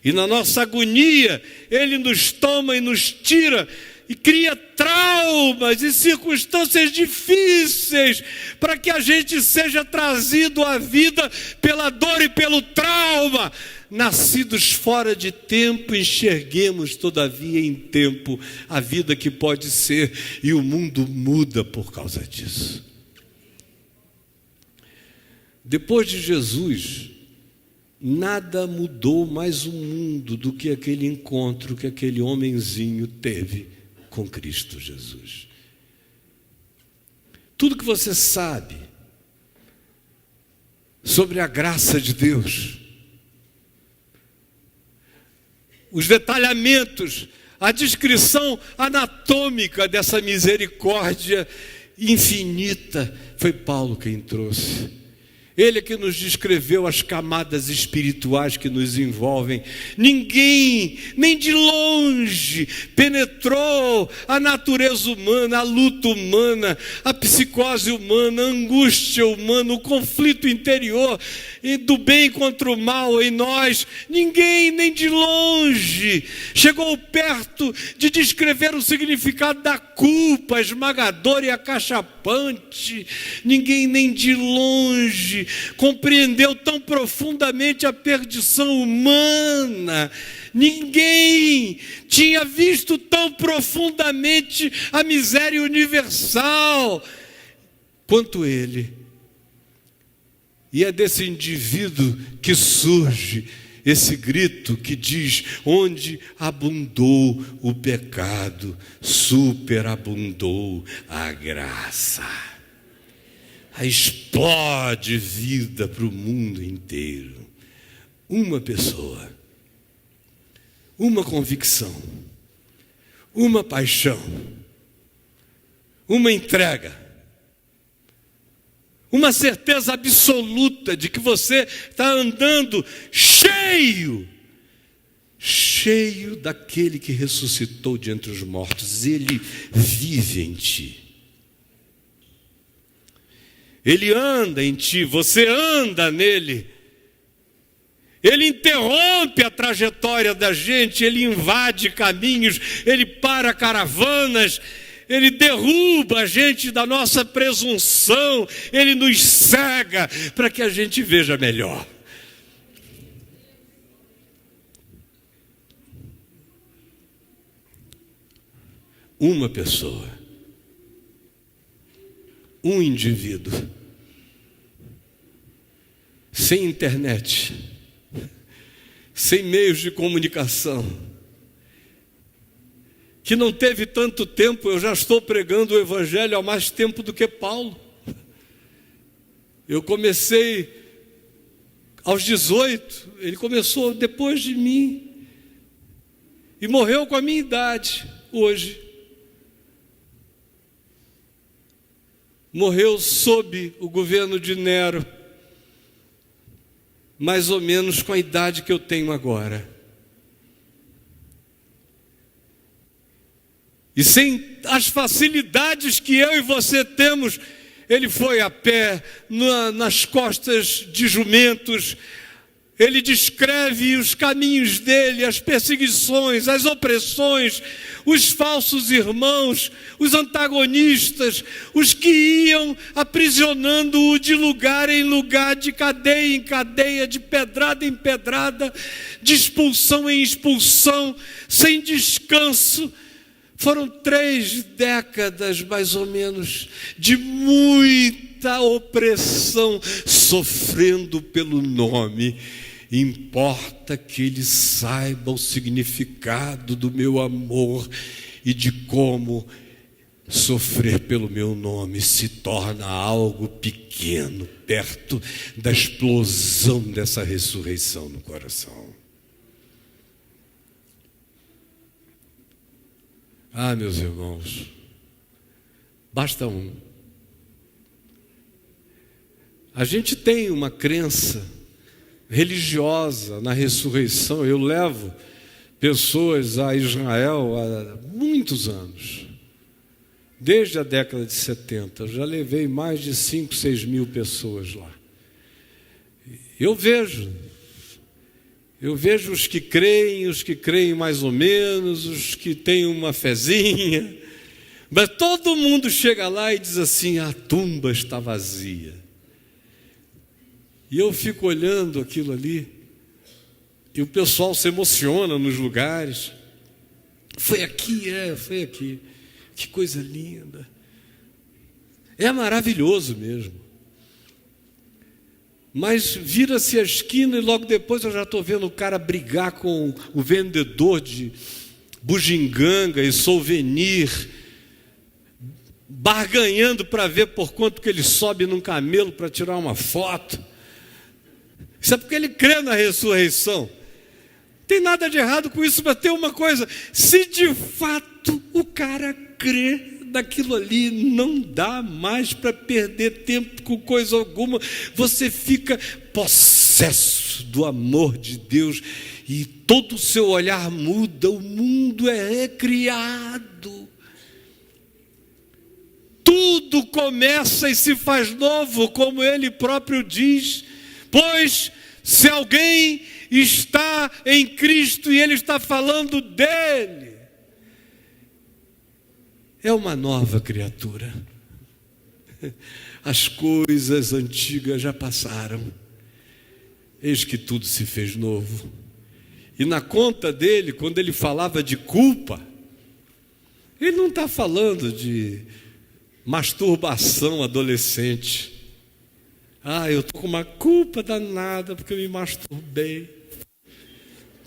Speaker 1: E na nossa agonia, Ele nos toma e nos tira e cria traumas e circunstâncias difíceis para que a gente seja trazido à vida pela dor e pelo trauma. Nascidos fora de tempo, enxerguemos todavia em tempo a vida que pode ser, e o mundo muda por causa disso. Depois de Jesus, nada mudou mais o mundo do que aquele encontro que aquele homenzinho teve com Cristo Jesus. Tudo que você sabe sobre a graça de Deus, os detalhamentos, a descrição anatômica dessa misericórdia infinita, foi Paulo quem trouxe. Ele é que nos descreveu as camadas espirituais que nos envolvem. Ninguém, nem de longe, penetrou a natureza humana, a luta humana, a psicose humana, a angústia humana, o conflito interior do bem contra o mal em nós. Ninguém, nem de longe, chegou perto de descrever o significado da culpa esmagadora e acachapante. Ninguém, nem de longe, compreendeu tão profundamente a perdição humana. Ninguém tinha visto tão profundamente a miséria universal quanto ele. E é desse indivíduo que surge esse grito que diz: onde abundou o pecado, superabundou a graça. Aí explode vida para o mundo inteiro. Uma pessoa, uma convicção, uma paixão, uma entrega, uma certeza absoluta de que você está andando cheio daquele que ressuscitou de entre os mortos. Ele vive em ti. Ele anda em ti, você anda nele. Ele interrompe a trajetória da gente, ele invade caminhos, ele para caravanas, ele derruba a gente da nossa presunção, ele nos cega para que a gente veja melhor. Uma pessoa, um indivíduo, sem internet, sem meios de comunicação, que não teve tanto tempo. Eu já estou pregando o Evangelho há mais tempo do que Paulo. Eu comecei aos 18, ele começou depois de mim, e morreu com a minha idade, hoje. Morreu sob o governo de Nero, mais ou menos com a idade que eu tenho agora. E sem as facilidades que eu e você temos, ele foi a pé, nas costas de jumentos. Ele descreve os caminhos dele, as perseguições, as opressões, os falsos irmãos, os antagonistas, os que iam aprisionando-o de lugar em lugar, de cadeia em cadeia, de pedrada em pedrada, de expulsão em expulsão, sem descanso. Foram 3 décadas, mais ou menos, de muita opressão, sofrendo pelo nome. Importa que ele saiba o significado do meu amor e de como sofrer pelo meu nome se torna algo pequeno, perto da explosão dessa ressurreição no coração. Ah, meus irmãos, basta um. A gente tem uma crença religiosa na ressurreição. Eu levo pessoas a Israel há muitos anos, desde a década de 70. Eu já levei mais de 5, 6 mil pessoas lá. Eu vejo os que creem mais ou menos, os que têm uma fezinha, mas todo mundo chega lá e diz assim: a tumba está vazia. E eu fico olhando aquilo ali, e o pessoal se emociona nos lugares. Foi aqui, foi aqui. Que coisa linda. É maravilhoso mesmo. Mas vira-se a esquina e logo depois eu já estou vendo o cara brigar com o vendedor de bugiganga e souvenir, barganhando para ver por quanto que ele sobe num camelo para tirar uma foto. Isso é porque ele crê na ressurreição. Não tem nada de errado com isso, mas tem uma coisa: se de fato o cara crê naquilo ali, não dá mais para perder tempo com coisa alguma. Você fica possesso do amor de Deus e todo o seu olhar muda. O mundo é recriado. Tudo começa e se faz novo, como ele próprio diz. Pois se alguém está em Cristo e ele está falando dele, é uma nova criatura. As coisas antigas já passaram, eis que tudo se fez novo. E na conta dele, quando ele falava de culpa, ele não está falando de masturbação adolescente. Eu estou com uma culpa danada porque eu me masturbei,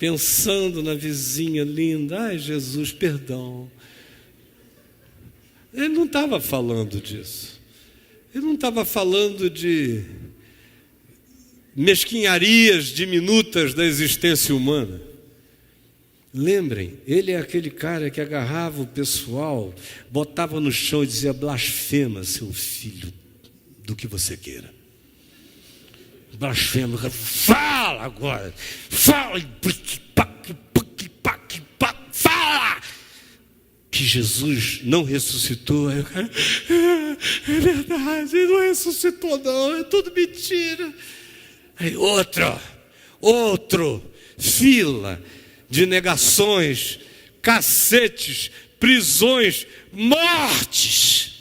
Speaker 1: pensando na vizinha linda. Jesus, perdão. Ele não estava falando disso. Ele não estava falando de mesquinharias diminutas da existência humana. Lembrem, ele é aquele cara que agarrava o pessoal, botava no chão e dizia: blasfema, seu filho do que você queira. Blasfema, fala agora, fala, fala que Jesus não ressuscitou. Aí o cara: é verdade, ele não ressuscitou não, é tudo mentira. Aí outro, fila de negações, cacetes, prisões, mortes.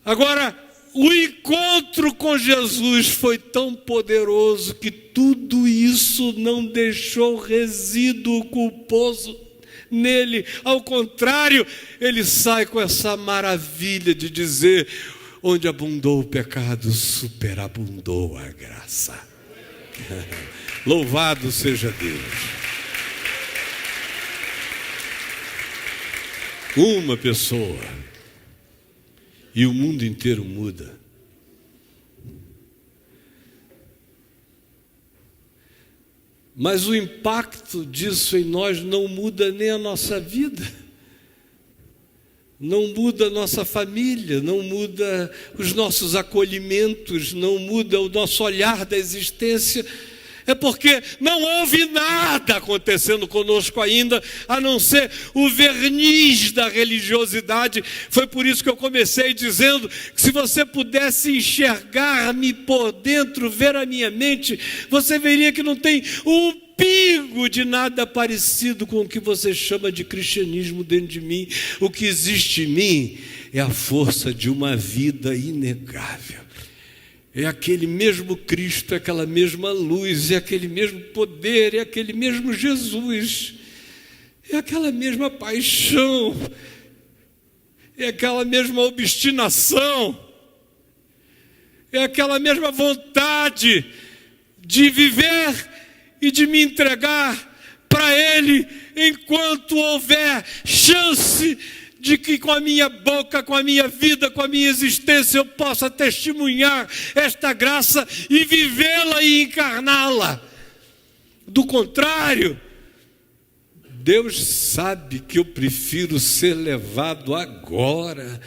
Speaker 1: Agora, o encontro com Jesus foi tão poderoso que tudo isso não deixou resíduo culposo nele. Ao contrário, ele sai com essa maravilha de dizer: onde abundou o pecado, superabundou a graça. Louvado seja Deus. Uma pessoa e o mundo inteiro muda. Mas o impacto disso em nós não muda nem a nossa vida. Não muda a nossa família, não muda os nossos acolhimentos, não muda o nosso olhar da existência. É porque não houve nada acontecendo conosco ainda, a não ser o verniz da religiosidade. Foi por isso que eu comecei dizendo que se você pudesse enxergar-me por dentro, ver a minha mente, você veria que não tem um pingo de nada parecido com o que você chama de cristianismo dentro de mim. O que existe em mim é a força de uma vida inegável. É aquele mesmo Cristo, é aquela mesma luz, é aquele mesmo poder, é aquele mesmo Jesus, é aquela mesma paixão, é aquela mesma obstinação, é aquela mesma vontade de viver e de me entregar para Ele enquanto houver chance de que com a minha boca, com a minha vida, com a minha existência eu possa testemunhar esta graça e vivê-la e encarná-la. Do contrário, Deus sabe que eu prefiro ser levado agora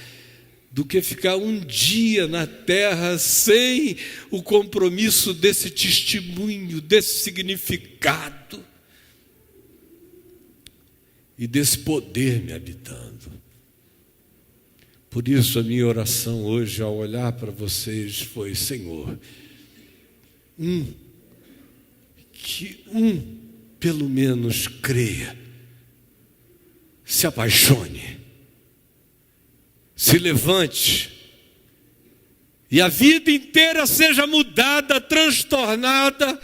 Speaker 1: do que ficar um dia na terra sem o compromisso desse testemunho, desse significado e desse poder me habitando. Por isso a minha oração hoje ao olhar para vocês foi: Senhor, que pelo menos creia, se apaixone, se levante e a vida inteira seja mudada, transtornada,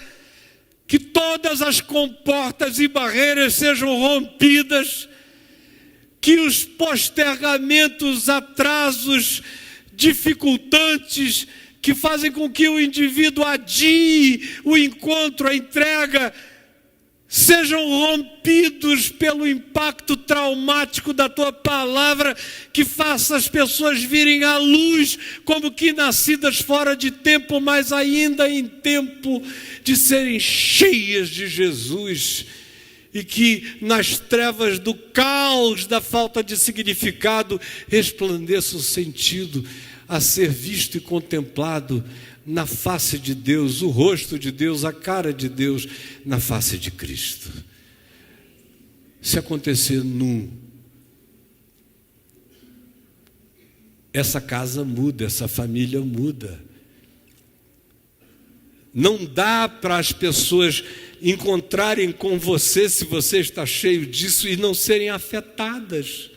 Speaker 1: que todas as comportas e barreiras sejam rompidas, que os postergamentos, atrasos, dificultantes, que fazem com que o indivíduo adie o encontro, a entrega, sejam rompidos pelo impacto traumático da Tua palavra, que faça as pessoas virem à luz como que nascidas fora de tempo, mas ainda em tempo de serem cheias de Jesus, e que nas trevas do caos, da falta de significado, resplandeça o sentido a ser visto e contemplado na face de Deus, o rosto de Deus, a cara de Deus, na face de Cristo. Se acontecer essa casa muda, essa família muda. Não dá para as pessoas encontrarem com você, se você está cheio disso, e não serem afetadas.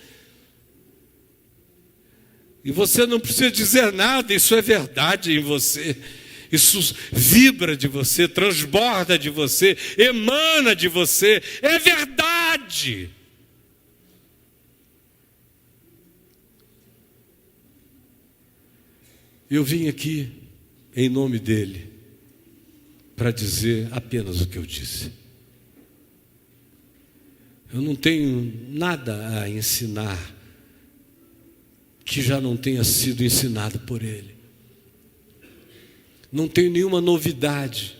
Speaker 1: E você não precisa dizer nada, isso é verdade em você. Isso vibra de você, transborda de você, emana de você. É verdade. Eu vim aqui em nome dele para dizer apenas o que eu disse. Eu não tenho nada a ensinar que já não tenha sido ensinado por ele. Não tenho nenhuma novidade,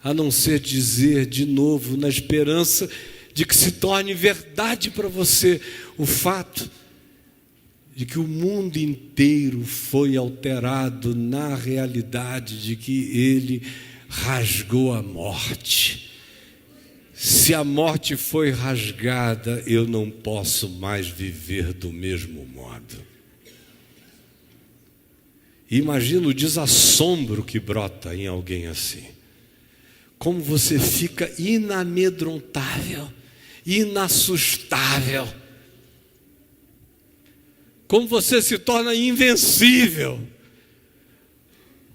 Speaker 1: a não ser dizer de novo, na esperança de que se torne verdade para você o fato de que o mundo inteiro foi alterado na realidade de que ele rasgou a morte. Se a morte foi rasgada, eu não posso mais viver do mesmo modo. Imagina o desassombro que brota em alguém assim. Como você fica inamedrontável, inassustável. Como você se torna invencível.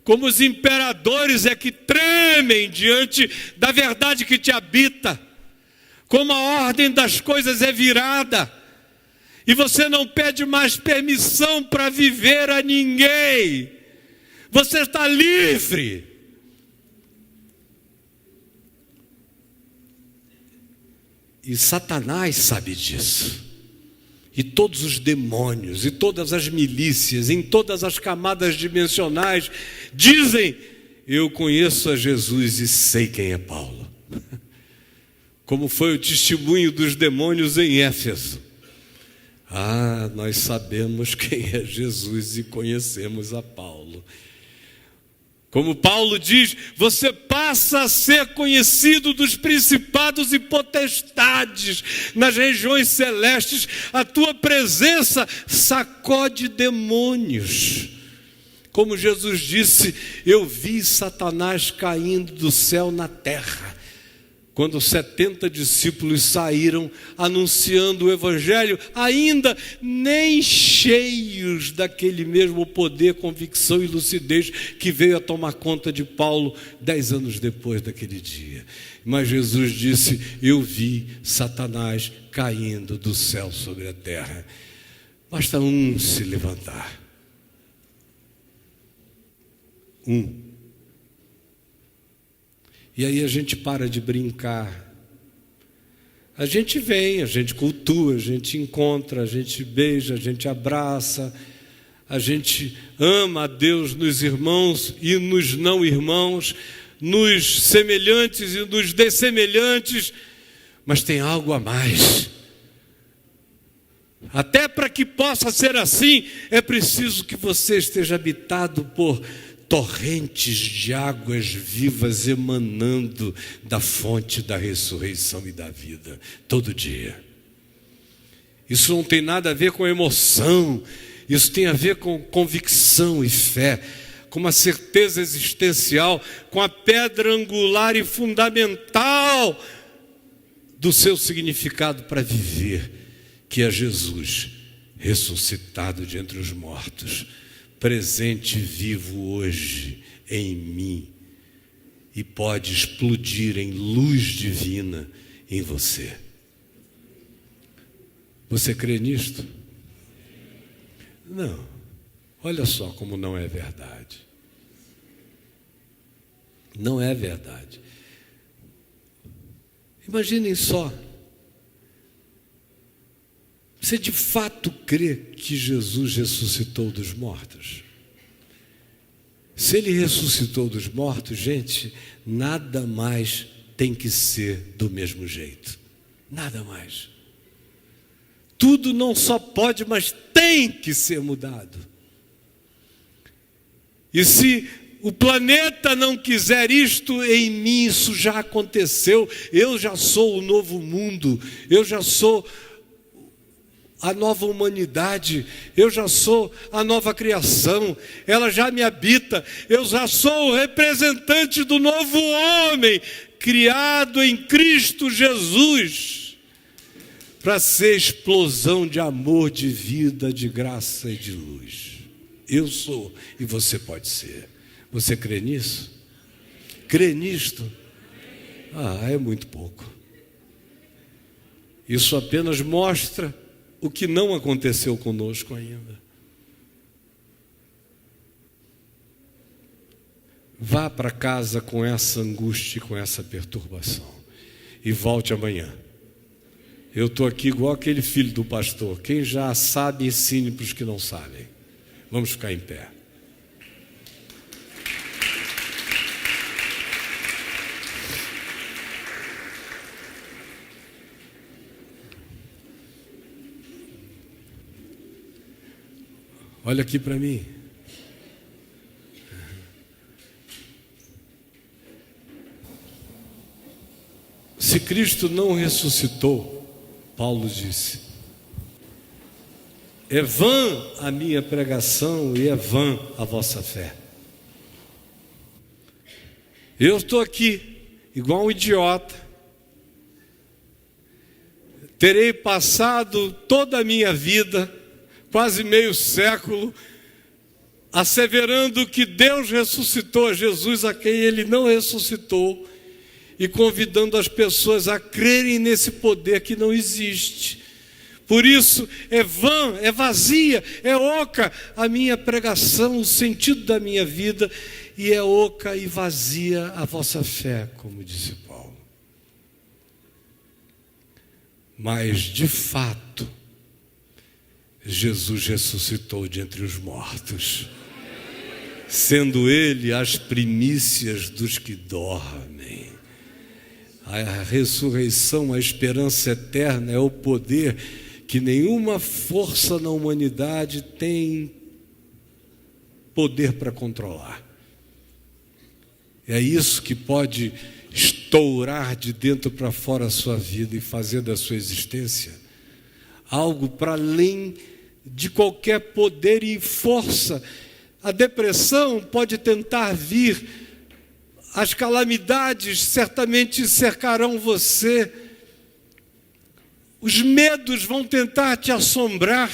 Speaker 1: Como os imperadores é que tremem diante da verdade que te habita. Como a ordem das coisas é virada. E você não pede mais permissão para viver a ninguém. Você está livre. E Satanás sabe disso. E todos os demônios, e todas as milícias, em todas as camadas dimensionais, dizem: eu conheço a Jesus e sei quem é Paulo. Como foi o testemunho dos demônios em Éfeso. Nós sabemos quem é Jesus e conhecemos a Paulo. Como Paulo diz, você passa a ser conhecido dos principados e potestades nas regiões celestes. A tua presença sacode demônios. Como Jesus disse, eu vi Satanás caindo do céu na terra. Quando 70 discípulos saíram anunciando o Evangelho, ainda nem cheios daquele mesmo poder, convicção e lucidez que veio a tomar conta de Paulo 10 anos depois daquele dia. Mas Jesus disse, eu vi Satanás caindo do céu sobre a terra. Basta um se levantar. Um. E aí a gente para de brincar. A gente vem, a gente cultua, a gente encontra, a gente beija, a gente abraça, a gente ama a Deus nos irmãos e nos não irmãos, nos semelhantes e nos dessemelhantes, mas tem algo a mais. Até para que possa ser assim, é preciso que você esteja habitado por torrentes de águas vivas emanando da fonte da ressurreição e da vida, todo dia. Isso não tem nada a ver com emoção, isso tem a ver com convicção e fé, com uma certeza existencial, com a pedra angular e fundamental do seu significado para viver, que é Jesus, ressuscitado de entre os mortos, presente e vivo hoje em mim, e pode explodir em luz divina em você. Você crê nisto? Não. Olha só como não é verdade. Não é verdade. Imaginem só. Você de fato crê que Jesus ressuscitou dos mortos? Se ele ressuscitou dos mortos, gente, nada mais tem que ser do mesmo jeito. Nada mais. Tudo não só pode, mas tem que ser mudado. E se o planeta não quiser isto em mim, isso já aconteceu. Eu já sou o novo mundo, eu já sou a nova humanidade, eu já sou a nova criação, ela já me habita, eu já sou o representante do novo homem, criado em Cristo Jesus, para ser explosão de amor, de vida, de graça e de luz. Eu sou e você pode ser. Você crê nisso? Crê nisto? É muito pouco. Isso apenas mostra o que não aconteceu conosco ainda. Vá para casa com essa angústia e com essa perturbação e volte amanhã. Eu estou aqui igual aquele filho do pastor. Quem já sabe, ensine para os que não sabem. Vamos ficar em pé. Olha aqui para mim. Se Cristo não ressuscitou, Paulo disse, é vã a minha pregação e é vã a vossa fé. Eu estou aqui, igual um idiota, terei passado toda a minha vida, quase meio século, asseverando que Deus ressuscitou a Jesus a quem Ele não ressuscitou e convidando as pessoas a crerem nesse poder que não existe. Por isso é vã, é vazia, é oca a minha pregação, o sentido da minha vida, e é oca e vazia a vossa fé, como disse Paulo. Mas de fato, Jesus ressuscitou de entre os mortos, sendo Ele as primícias dos que dormem. A ressurreição, a esperança eterna é o poder que nenhuma força na humanidade tem poder para controlar. É isso que pode estourar de dentro para fora a sua vida e fazer da sua existência algo para além de qualquer poder e força. A depressão pode tentar vir, as calamidades certamente cercarão você, os medos vão tentar te assombrar,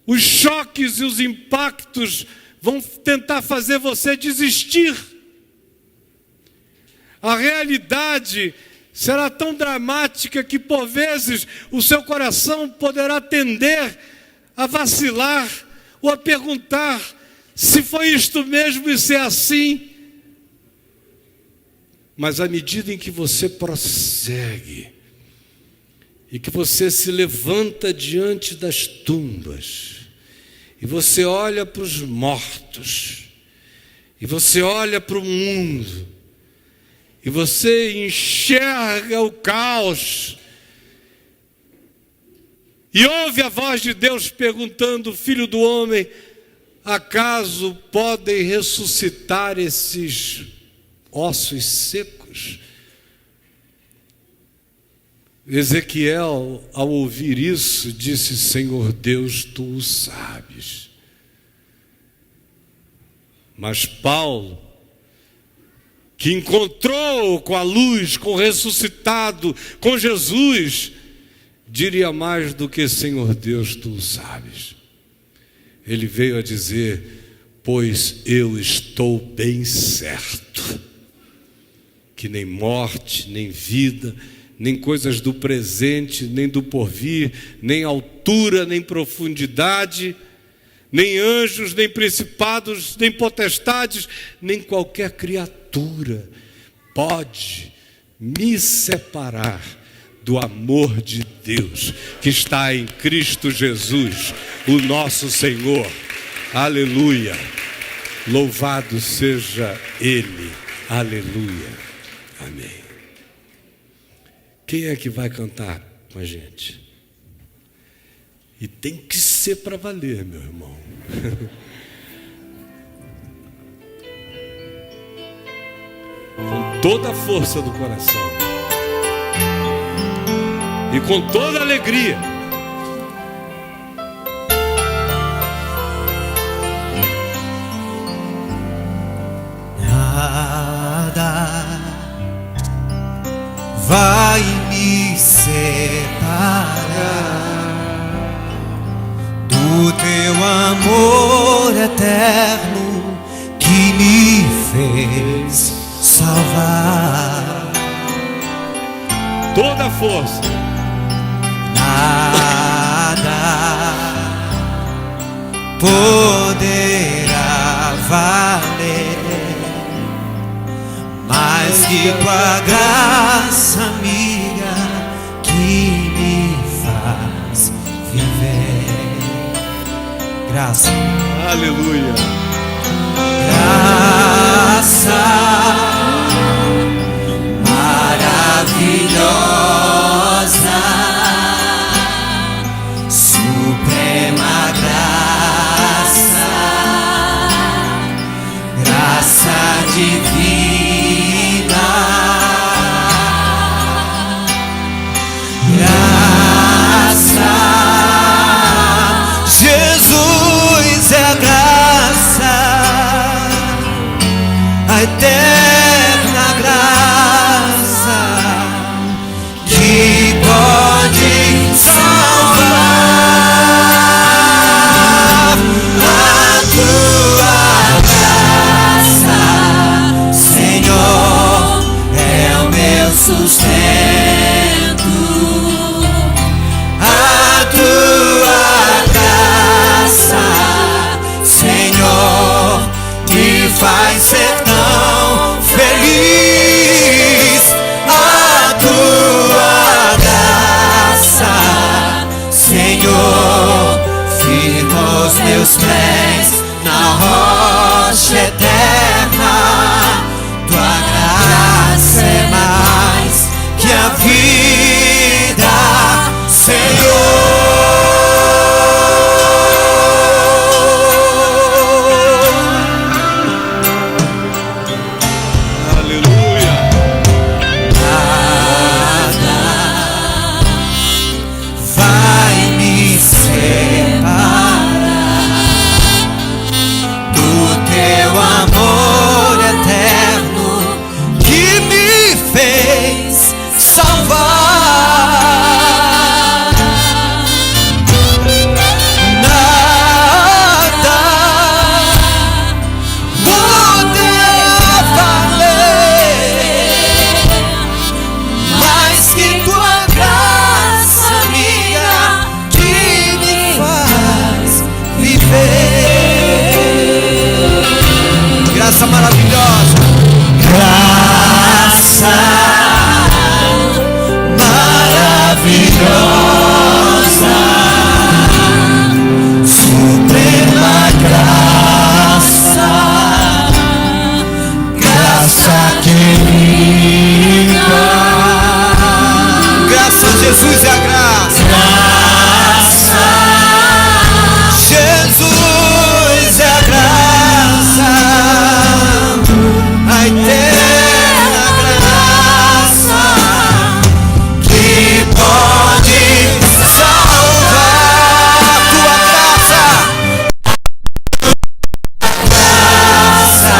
Speaker 1: os choques e os impactos vão tentar fazer você desistir. A realidade será tão dramática que por vezes o seu coração poderá tender a vacilar ou a perguntar se foi isto mesmo e se é assim. Mas à medida em que você prossegue e que você se levanta diante das tumbas e você olha para os mortos e você olha para o mundo e você enxerga o caos e ouve a voz de Deus perguntando: Filho do homem, acaso podem ressuscitar esses ossos secos? Ezequiel, ao ouvir isso, disse: Senhor Deus, tu o sabes. Mas Paulo, que encontrou com a luz, com o ressuscitado, com Jesus, diria mais do que Senhor Deus, tu o sabes. Ele veio a dizer: pois eu estou bem certo que nem morte, nem vida, nem coisas do presente, nem do porvir, nem altura, nem profundidade, nem anjos, nem principados, nem potestades, nem qualquer criatura pode me separar do amor de Deus que está em Cristo Jesus, o nosso Senhor. Aleluia! Louvado seja Ele. Aleluia. Amém. Quem é que vai cantar com a gente? E tem que ser para valer, meu irmão. Com toda a força do coração e com toda a alegria.
Speaker 2: Nada vai me separar do teu amor eterno que me fez salvar.
Speaker 1: Toda força,
Speaker 2: Nada poderá valer mais que tua graça amiga que me faz viver. Graça,
Speaker 1: aleluia.
Speaker 2: graça maravilhosa, suprema graça, graça divina, graça, Jesus é a graça, a eterna graça que pode salvar. A tua graça, Senhor, é o meu sustento. A tua graça, Senhor, me faz ser tão feliz. A tua graça, Senhor, firma os meus pés na rocha eterna. Tua graça é mais que a vida,
Speaker 1: Aleluia.
Speaker 2: nada vai me separar do teu amor eterno que me fez salvar. Nada poderá valer mais que tua graça amiga que me faz viver. Graça maravilhosa, graça maravilhosa, suprema graça, graça querida. Graça a Jesus é a graça. Graça, Jesus é a graça, a eterna graça que pode salvar. Tua graça,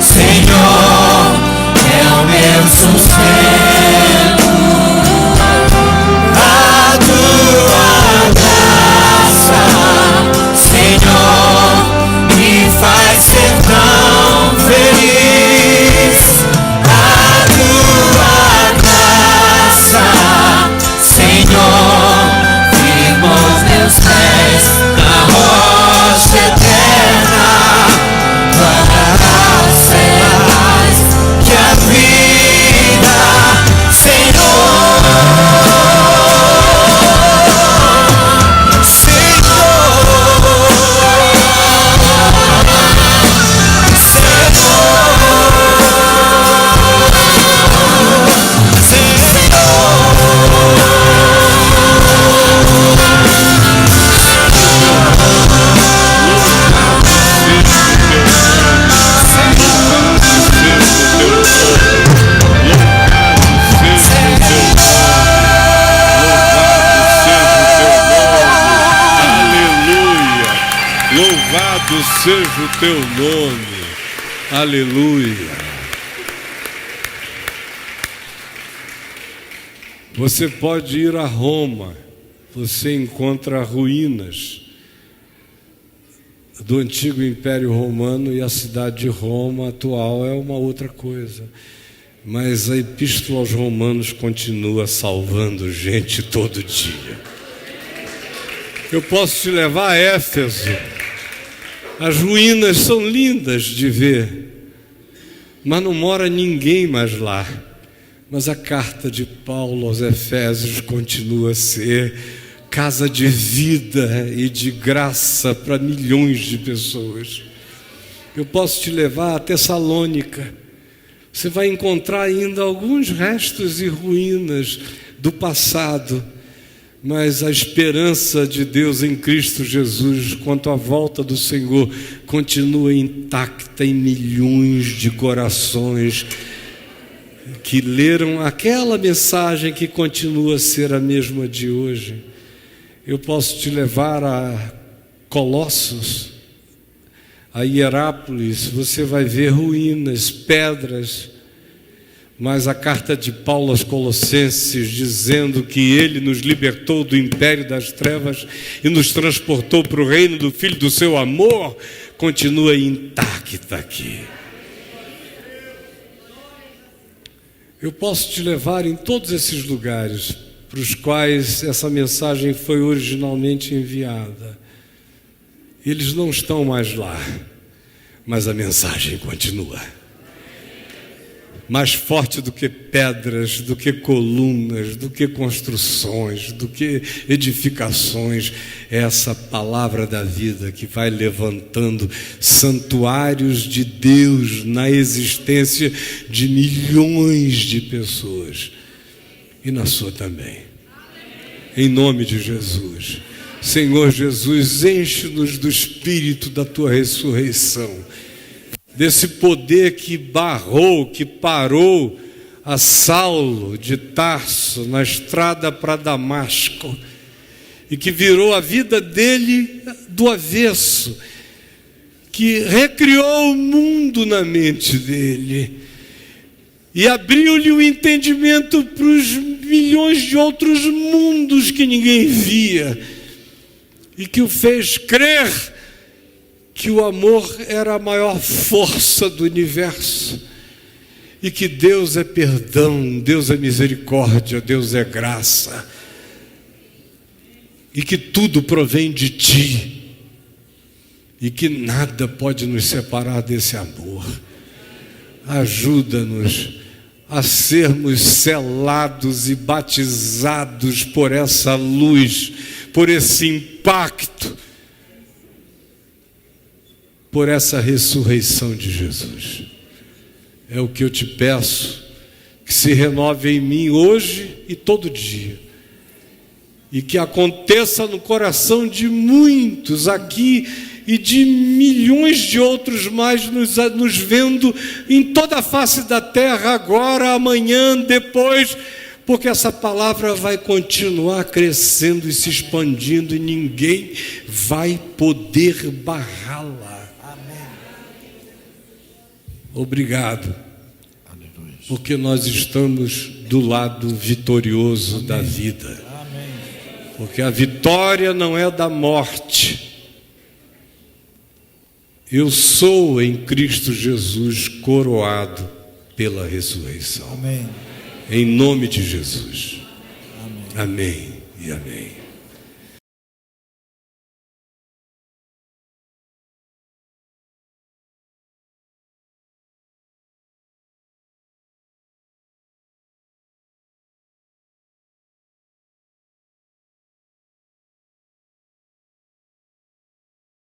Speaker 2: Senhor, é o meu sustento. A tua graça, Senhor, me faz ser tão feliz. A tua graça, Senhor, firma os meus pés na rocha eterna. Tua graça é mais que a vida, Senhor.
Speaker 1: Louvado seja o teu nome. Aleluia. Você pode ir a Roma, você encontra ruínas do antigo Império Romano e a cidade de Roma atual é uma outra coisa. Mas a Epístola aos Romanos continua salvando gente todo dia. Eu posso te levar a Éfeso. As ruínas são lindas de ver, mas não mora ninguém mais lá. Mas a carta de Paulo aos Efésios continua a ser casa de vida e de graça para milhões de pessoas. Eu posso te levar a Tessalônica. Você vai encontrar ainda alguns restos e ruínas do passado, mas a esperança de Deus em Cristo Jesus quanto à volta do Senhor continua intacta em milhões de corações que leram aquela mensagem que continua a ser a mesma de hoje. Eu posso te levar a Colossos, a Hierápolis. Você vai ver ruínas, pedras, mas a carta de Paulo aos Colossenses, dizendo que ele nos libertou do império das trevas e nos transportou para o reino do Filho do seu amor, continua intacta aqui. Eu posso te levar em todos esses lugares para os quais essa mensagem foi originalmente enviada. Eles não estão mais lá, mas a mensagem continua. Mais forte do que pedras, do que colunas, do que construções, do que edificações, é essa palavra da vida que vai levantando santuários de Deus na existência de milhões de pessoas e na sua também. Em nome de Jesus. Senhor Jesus, enche-nos do Espírito da Tua ressurreição, desse poder que barrou, que parou a Saulo de Tarso na estrada para Damasco e que virou a vida dele do avesso, que recriou o mundo na mente dele e abriu-lhe o entendimento para os milhões de outros mundos que ninguém via e que o fez crer que o amor era a maior força do universo e que Deus é perdão, Deus é misericórdia, Deus é graça e que tudo provém de Ti e que nada pode nos separar desse amor. Ajuda-nos a sermos selados e batizados por essa luz, por esse impacto, por essa ressurreição de Jesus. É o que eu te peço, que se renove em mim hoje e todo dia, e que aconteça no coração de muitos aqui e de milhões de outros mais nos vendo em toda a face da terra, agora, amanhã, depois, porque essa palavra vai continuar crescendo e se expandindo e ninguém vai poder barrá-la. Obrigado, porque nós estamos do lado vitorioso da vida, porque a vitória não é da morte. Eu sou em Cristo Jesus coroado pela ressurreição. Amém. Em nome de Jesus. Amém. Amém e amém.